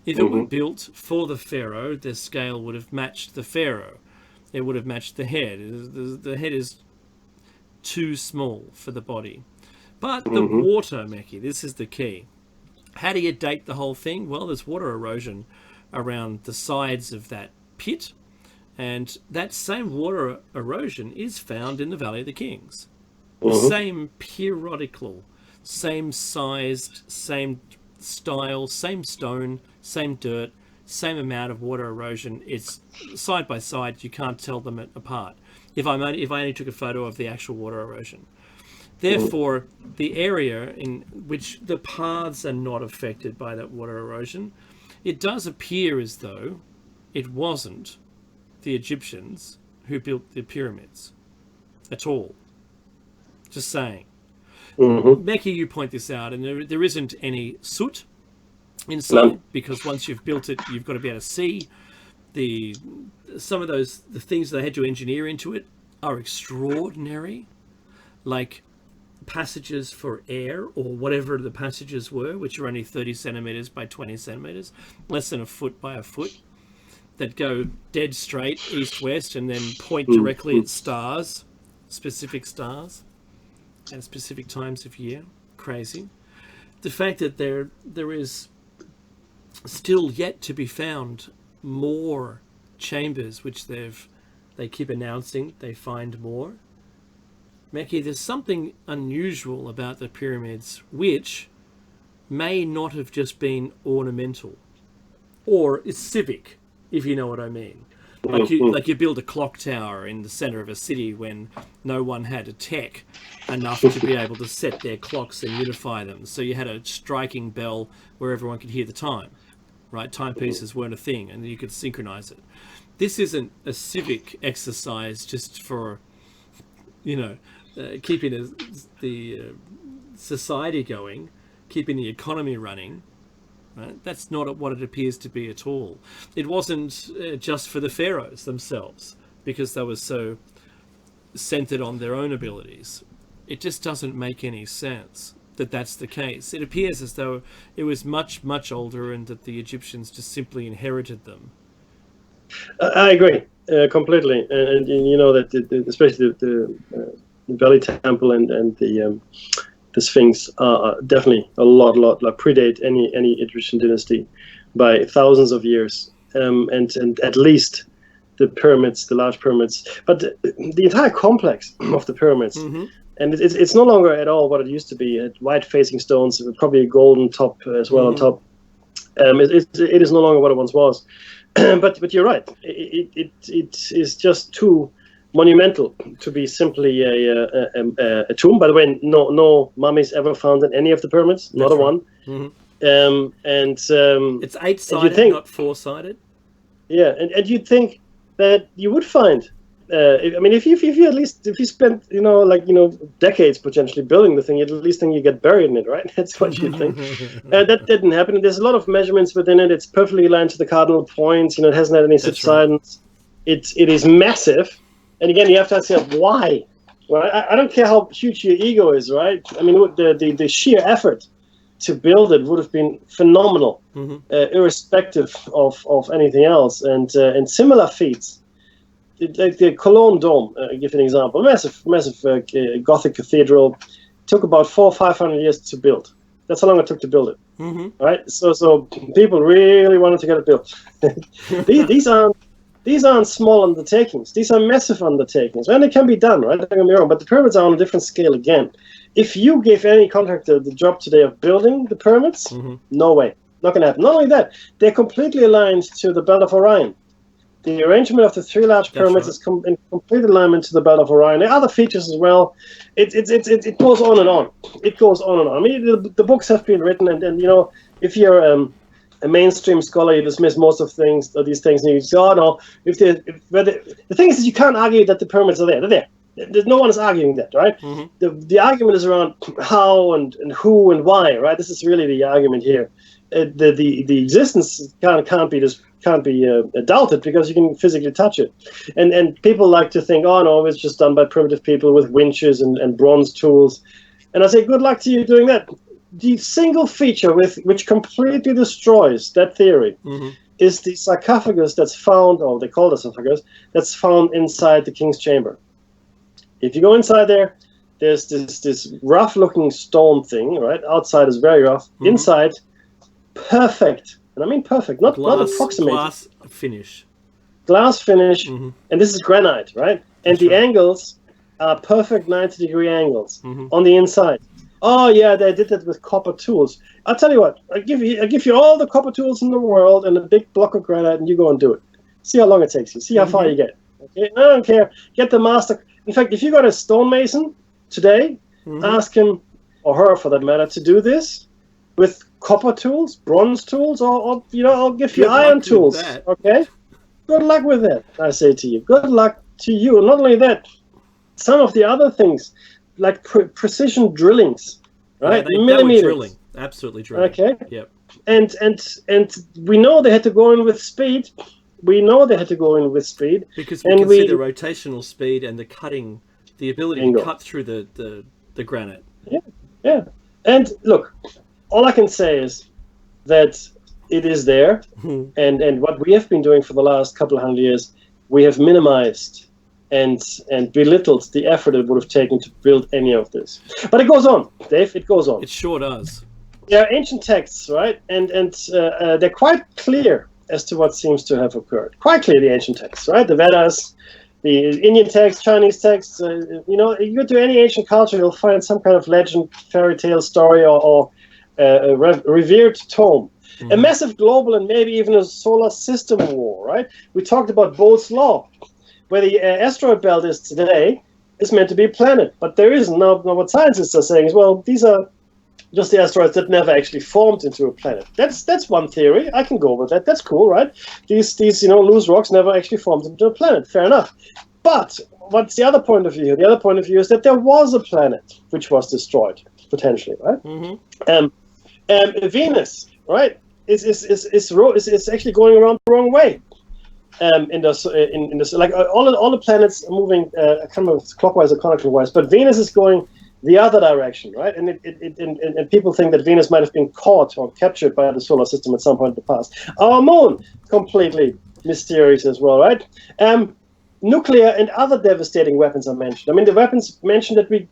If it were built for the pharaoh, the scale would have matched the pharaoh. It would have matched the head. The head is too small for the body. But the water, Meki, this is the key. How do you date the whole thing? Well, there's water erosion around the sides of that pit, and that same water erosion is found in the Valley of the Kings. The same periodical, same sized, same style, same stone, same dirt, same amount of water erosion. It's side by side. You can't tell them apart. If I only took a photo of the actual water erosion. Therefore, the area in which the paths are not affected by that water erosion, it does appear as though it wasn't the Egyptians who built the pyramids at all. Just saying. Mm-hmm. Becky, you point this out, and there isn't any soot inside, because once you've built it, you've got to be able to see some of the things they had to engineer into it are extraordinary, like passages for air, or whatever the passages were, which are only 30 centimeters by 20 centimeters, less than a foot by a foot, that go dead straight east-west and then point directly at stars, specific stars, at specific times of year. Crazy. The fact that there is still yet to be found more chambers, which they keep announcing they find more. Meki, there's something unusual about the pyramids which may not have just been ornamental, or it's civic, if you know what I mean. Like you build a clock tower in the center of a city when no one had a tech enough to be able to set their clocks and unify them. So you had a striking bell where everyone could hear the time, right? Timepieces weren't a thing, and you could synchronize it. This isn't a civic exercise just for, keeping the society going, keeping the economy running. Right? That's not what it appears to be at all. It wasn't just for the pharaohs themselves, because they were so centered on their own abilities. It just doesn't make any sense that that's the case. It appears as though it was much, much older, and that the Egyptians just simply inherited them. I agree completely, and you know that especially the Valley Temple and the Sphinx are definitely a lot like predate any Egyptian dynasty by thousands of years, and at least the pyramids, the large pyramids, but the entire complex of the pyramids, and it's no longer at all what it used to be. White facing stones, probably a golden top as well on top. It is no longer what it once was. But you're right. It is just too monumental to be simply a tomb. By the way, no mummies ever found in any of the pyramids. Not a one. It's 8-sided, not 4-sided. Yeah, and you'd think that you would find. If you spent decades potentially building the thing, you'd at least think you get buried in it, right? That's what you think. That didn't happen. There's a lot of measurements within it. It's perfectly aligned to the cardinal points. It hasn't had any subsidence. Right. It is massive, and again, you have to ask yourself why. Right? I don't care how huge your ego is, right? I mean, the sheer effort to build it would have been phenomenal, irrespective of anything else, and similar feats. Like the Cologne Dome, I'll give you an example. Massive Gothic cathedral, took about 400 or 500 years to build. That's how long it took to build it. Right? So people really wanted to get it built. These aren't small undertakings. These are massive undertakings, and it can be done, right? Don't get me wrong, but the pyramids are on a different scale again. If you gave any contractor the job today of building the pyramids, no way, not going to happen. Not only that, they're completely aligned to the Belt of Orion. The arrangement of the 3 large pyramids is in complete alignment to the Belt of Orion. There are other features as well. It goes on and on. It goes on and on. I mean, the books have been written, and if you're a mainstream scholar, you dismiss most of these things, and you say, oh no. The thing is, you can't argue that the pyramids are there. They're there. No one is arguing that, right? The argument is around how and who and why, right? This is really the argument here. The existence can't be doubted because you can physically touch it, and people like to think, oh no, it's just done by primitive people with winches and bronze tools, and I say, good luck to you doing that. The single feature which completely destroys that theory is the sarcophagus that's found, or they call it a sarcophagus, that's found inside the king's chamber. If you go inside there, there's this rough-looking stone thing, right? Outside is very rough. Inside, perfect. And I mean perfect, not approximate. Glass finish, and this is granite, right? And the angles are perfect 90-degree angles on the inside. Oh yeah, they did that with copper tools. I'll tell you what, I give you all the copper tools in the world and a big block of granite, and you go and do it. See how long it takes you. See how far you get. Okay? I don't care. Get the master. In fact, if you got a stonemason today, ask him or her, for that matter, to do this with copper tools, bronze tools, or I'll give you iron tools. Okay, good luck with that. I say to you, good luck to you. And not only that, some of the other things like precision drillings, right? Yeah, they were Millimeters. drilling, absolutely drilling. Okay. Yep. And we know they had to go in with speed. Because we can see the rotational speed and the cutting, the ability to cut through the granite. Yeah. And look, all I can say is that it is there, and what we have been doing for the last couple of 100 years, we have minimized and belittled the effort it would have taken to build any of this. But it goes on, Dave. It goes on. It sure does. There are ancient texts, right? And they're quite clear as to what seems to have occurred. Quite clear, the ancient texts, right? The Vedas, the Indian texts, Chinese texts. You go to any ancient culture, you'll find some kind of legend, fairy tale story, or a revered tome. Mm-hmm. A massive global and maybe even a solar system war, right? We talked about Bode's law, where the asteroid belt is today is meant to be a planet, but there isn't. Now what scientists are saying is, well, these are just the asteroids that never actually formed into a planet. That's one theory. I can go with that. That's cool, right? These loose rocks never actually formed into a planet. Fair enough. But what's the other point of view here? The other point of view is that there was a planet which was destroyed, potentially, right? Mm-hmm. Venus, right, is actually going around the wrong way. In this, like all the planets are moving, I can't remember if it's clockwise or counterclockwise, but Venus is going the other direction, right? And and people think that Venus might have been caught or captured by the solar system at some point in the past. Our moon, completely mysterious as well, right? Nuclear and other devastating weapons are mentioned. I mean, the weapons mentioned that we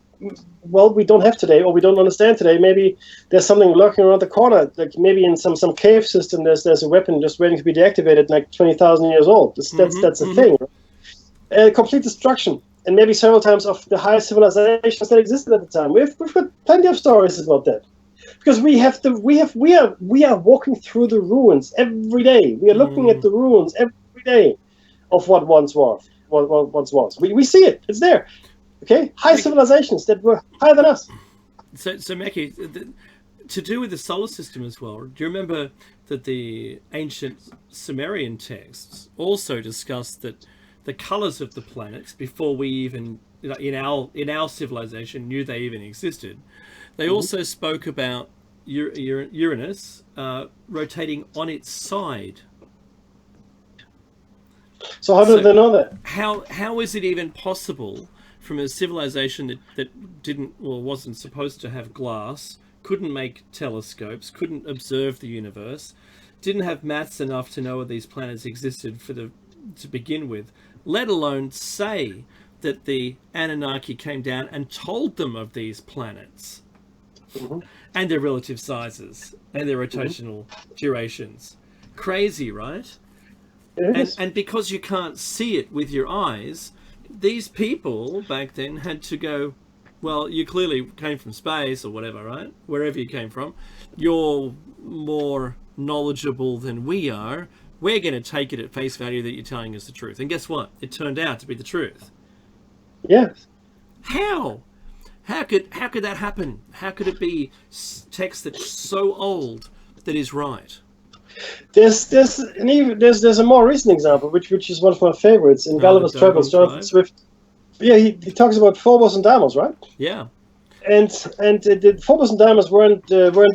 don't have today, or we don't understand today. Maybe there's something lurking around the corner, like maybe in some cave system there's a weapon just waiting to be deactivated, like 20,000 years old. That's a thing. Right? Complete destruction, and maybe several times of the highest civilizations that existed at the time. We've got plenty of stories about that, because we are walking through the ruins every day. We are looking at the ruins every day of what once was. We see it. It's there. Okay, high civilizations that were higher than us. So Mackie, to do with the solar system as well, do you remember that the ancient Sumerian texts also discussed that the colors of the planets, before we even, in our civilization, knew they even existed, they also spoke about Uranus rotating on its side. So how did they know that? How is it even possible from a civilization that wasn't supposed to have glass, couldn't make telescopes, couldn't observe the universe, didn't have maths enough to know these planets existed to begin with, let alone say that the Anunnaki came down and told them of these planets and their relative sizes and their rotational durations? Crazy, right? And because you can't see it with your eyes, these people back then had to go, well, you clearly came from space or whatever, right? Wherever you came from, you're more knowledgeable than we are. We're going to take it at face value that you're telling us the truth. And guess what? It turned out to be the truth. Yes. How? How could that happen? How could it be text that's so old that is right? There's a more recent example, which is one of my favorites in Gulliver's Travels. Jonathan Swift, he talks about Phobos and Deimos, right? Yeah. And the Phobos and Deimos weren't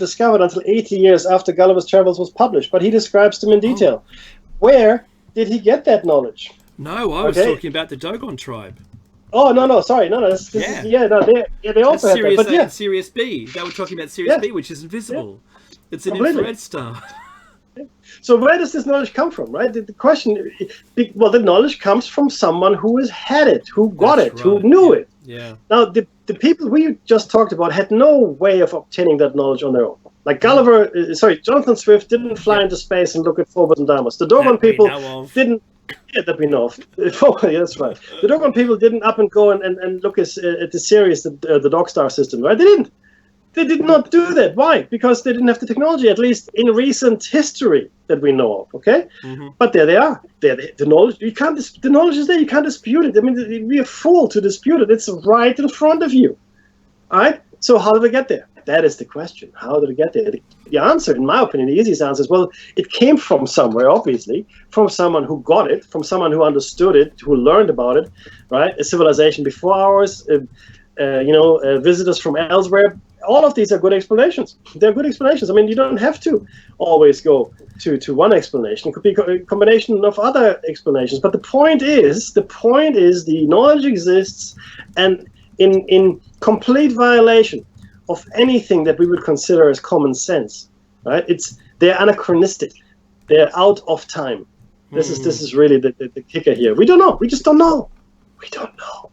discovered until 80 years after Gulliver's Travels was published, but he describes them in detail. Where did he get that knowledge? No, I was talking about the Dogon tribe. Oh no! Sorry, no. They also had that. But A and Sirius B. They were talking about Sirius B, which is invisible. Yeah. It's an infrared star. So where does this knowledge come from, right? The question, well, the knowledge comes from someone who has had it, who got it, who knew it. Yeah. Now, the people we just talked about had no way of obtaining that knowledge on their own. Like Jonathan Swift didn't fly into space and look at Phobos and Deimos. The Dogon people didn't. Yeah, that we know of. Yeah, that's right. The Dogon people didn't up and go and look at the Sirius, the Dog Star system, right? They didn't. They did not do that. Why? Because they didn't have the technology, at least in recent history that we know of. Okay, but there they are. The knowledge. The knowledge is there. You can't dispute it. I mean, it'd be a fool to dispute it. It's right in front of you. All right. So how did they get there? That is the question. How did it get there? The answer, in my opinion, the easiest answer is, well, it came from somewhere, obviously, from someone who got it, from someone who understood it, who learned about it, right? A civilization before ours. visitors from elsewhere. All of these are good explanations. They're good explanations. I mean, you don't have to always go to one explanation. It could be a combination of other explanations. But the point is the knowledge exists, and in complete violation of anything that we would consider as common sense. Right? They're anachronistic. They're out of time. This is really the kicker here. We don't know. We just don't know. We don't know.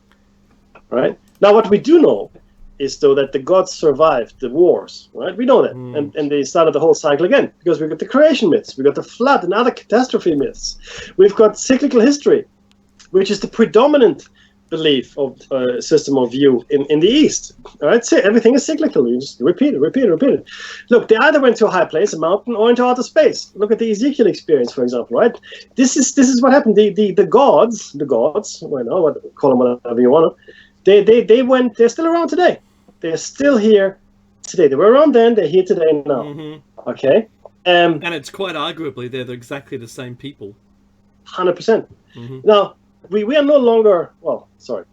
Right? Now, what we do know is, though, that the gods survived the wars. Right? We know that. And they started the whole cycle again, because we've got the creation myths, we've got the flood and other catastrophe myths. We've got cyclical history, which is the predominant belief of system of view in the East. All right? So everything is cyclical. You just repeat it. Look, they either went to a high place, a mountain, or into outer space. Look at the Ezekiel experience, for example. Right? This is what happened. The gods, well, call them whatever you want to. They went. They're still around today. They're still here today. They were around then. They're here today now. Okay. And it's quite arguably they're exactly the same people. 100%. Now we are no longer. Well, sorry.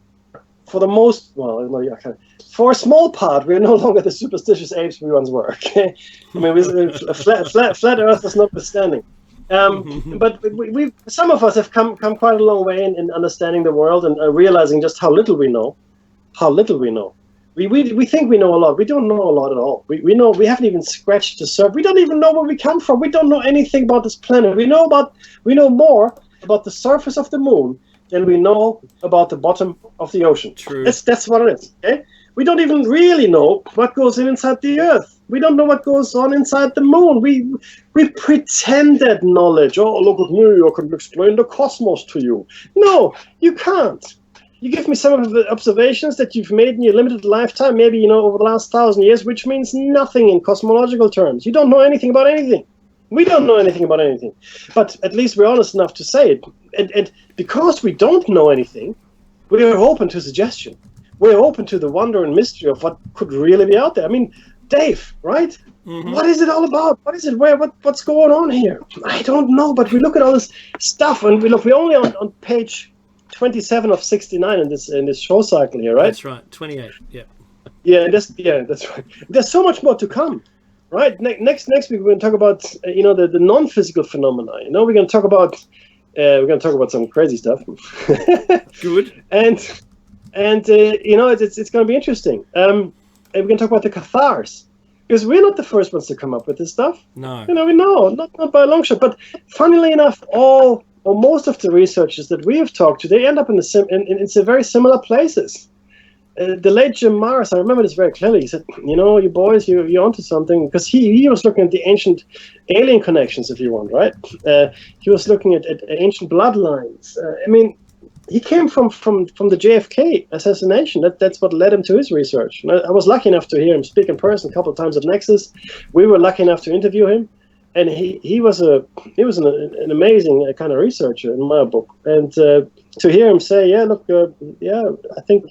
For the most, for a small part, we are no longer the superstitious apes we once were. Okay. I mean, flat Earthers notwithstanding. But we some of us have come quite a long way in understanding the world and realizing just how little we know. We think we know a lot. We don't know a lot at all. We know we haven't even scratched the surface. We don't even know where we come from. We don't know anything about this planet. We know more about the surface of the moon than we know about the bottom of the ocean. True. That's what it is. Okay? We don't even really know what goes inside the Earth. We don't know what goes on inside the moon. We pretend that knowledge. Oh, look at me, I can explain the cosmos to you. No, you can't. You give me some of the observations that you've made in your limited lifetime, maybe, over the last 1,000 years, which means nothing in cosmological terms. You don't know anything about anything. We don't know anything about anything. But at least we're honest enough to say it. And because we don't know anything, we are open to suggestion. We're open to the wonder and mystery of what could really be out there. I mean, Dave, right? What is it all about? What is it? What's going on here? I don't know, but we look at all this stuff, and we're only on page 27 of 69 in this show cycle here, right? That's right, 28. Yeah. Yeah, that's right. There's so much more to come, right? Next week we're going to talk about the non-physical phenomena. We're going to talk about some crazy stuff. Good. And it's going to be interesting. And we're going to talk about the Cathars, because we're not the first ones to come up with this stuff. No. We know, not by a long shot. But funnily enough, most of the researchers that we have talked to, they end up in very similar places. The late Jim Marrs, I remember this very clearly. He said, you boys, you're onto something, because he was looking at the ancient alien connections, if you want, right? He was looking at ancient bloodlines. He came from the JFK assassination. That's what led him to his research. And I was lucky enough to hear him speak in person a couple of times at Nexus. We were lucky enough to interview him. And he was an amazing kind of researcher in my book, and to hear him say, I think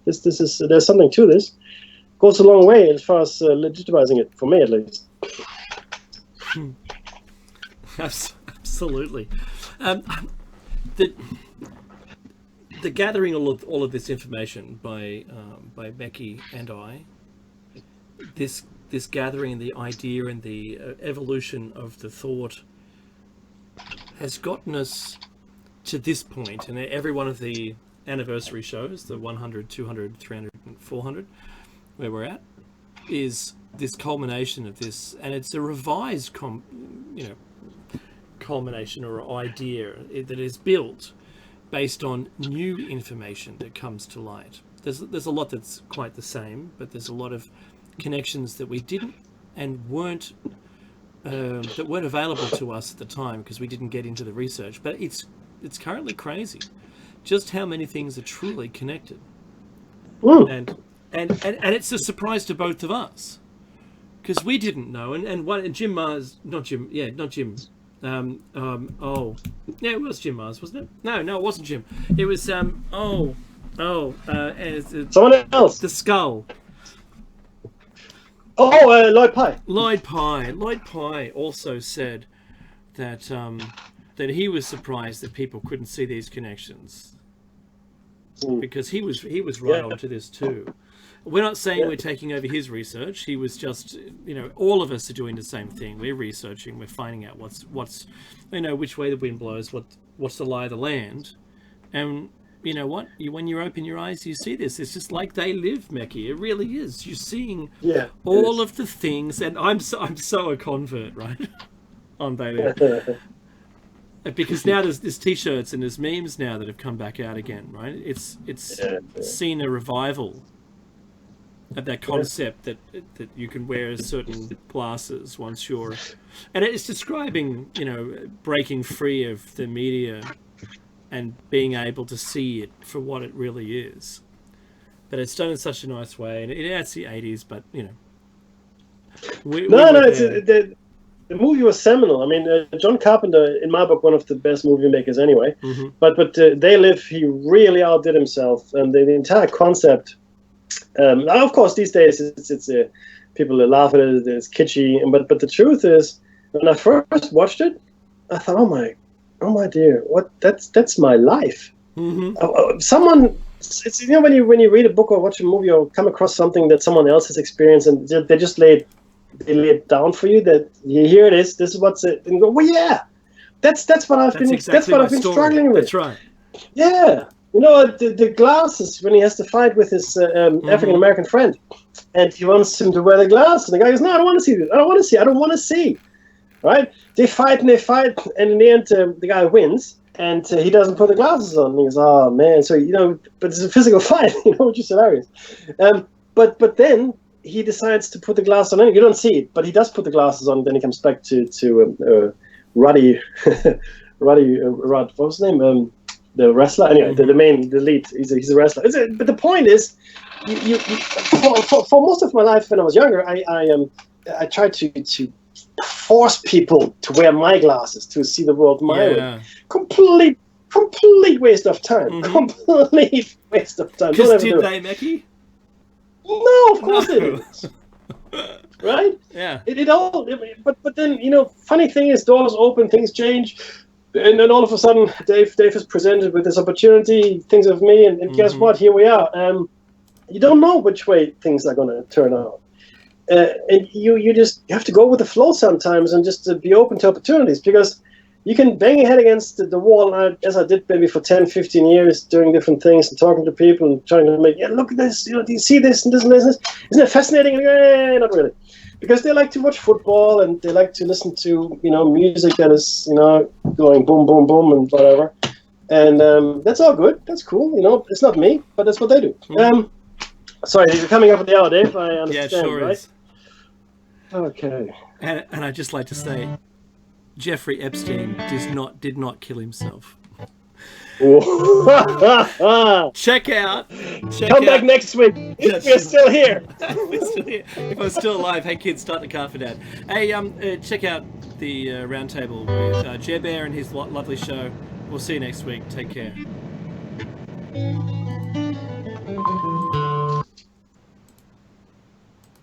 there's something to this, goes a long way as far as legitimizing it, for me at least. Absolutely. The gathering all of this information by Becky and I, this gathering, the idea and the evolution of the thought has gotten us to this point, and every one of the anniversary shows, the 100, 200, 300, and 400, where we're at, is this culmination of this, and it's a revised culmination or idea that is built based on new information that comes to light. There's a lot that's quite the same, but there's a lot of connections that we didn't and weren't available to us at the time because we didn't get into the research. But it's currently crazy just how many things are truly connected. And it's a surprise to both of us because we didn't know. And Jim Marrs, not Jim. It was Jim Marrs, wasn't it? No, it wasn't Jim. It was someone else. The skull. Lloyd Pye. Lloyd Pye also said that that he was surprised that people couldn't see these connections because he was right onto this too. we're not saying we're taking over his research. He was just, all of us are doing the same thing. We're researching. We're finding out what's which way the wind blows. What's the lie of the land, and you know what? When you open your eyes, you see this. It's just like they live, Meki. It really is. You're seeing all of the things, and I'm so a convert, right? On they live. Because now there's T-shirts and there's memes now that have come back out again, right? It's seen a revival of that concept that you can wear certain glasses once you're, and it's describing breaking free of the media and being able to see it for what it really is. But it's done in such a nice way, and it's the 80s, but the movie was seminal. I mean, John Carpenter, in my book, one of the best movie makers anyway. Mm-hmm. But They Live, he really outdid himself, and the entire concept. Of course, these days it's people laugh at it. It's kitschy, but the truth is, when I first watched it, I thought, oh my dear, what? That's my life. Mm-hmm. Someone, it's when you read a book or watch a movie or come across something that someone else has experienced, and they just lay it down for you. That here it is. This is what's it. And you go, well, yeah, that's what I've been. Exactly that's what I've been struggling with. That's right. Yeah. The glasses, when he has to fight with his African-American friend, and he wants him to wear the glasses, and the guy goes, no, I don't want to see this. I don't want to see. Right? They fight, and in the end, the guy wins, and he doesn't put the glasses on. And he goes, oh, man. So, but it's a physical fight, which is hilarious. But then he decides to put the glasses on. You don't see it, but he does put the glasses on. Then he comes back to Ruddy, what was his name? The wrestler, anyway, the lead. He's a wrestler. But the point is, for most of my life when I was younger, I tried to force people to wear my glasses to see the world my way. Complete waste of time. Mm-hmm. Complete waste of time. Because did they, Meki? No, of course they didn't. Right? Yeah. But then funny thing is, doors open, things change. And then all of a sudden, Dave is presented with this opportunity. He thinks of me, and guess what? Here we are. You don't know which way things are going to turn out, and you have to go with the flow sometimes, and just to be open to opportunities, because you can bang your head against the wall, as I did maybe for 10, 15 years, doing different things and talking to people and trying to make, look at this, do you see this and this and this? Isn't it fascinating? Not really. Because they like to watch football, and they like to listen to music that is going boom boom boom and whatever, and that's all good. That's cool. It's not me, but that's what they do. Sorry, you're coming up with the hour, Dave. I understand. Yeah, sure right? is. Okay. And I'd just like to say, Jeffrey Epstein did not kill himself. Check out. Come back next week. If we're still here. If I'm still alive, hey kids, start the car for Dad. Hey, check out the roundtable with Jer Bear and his lovely show. We'll see you next week. Take care.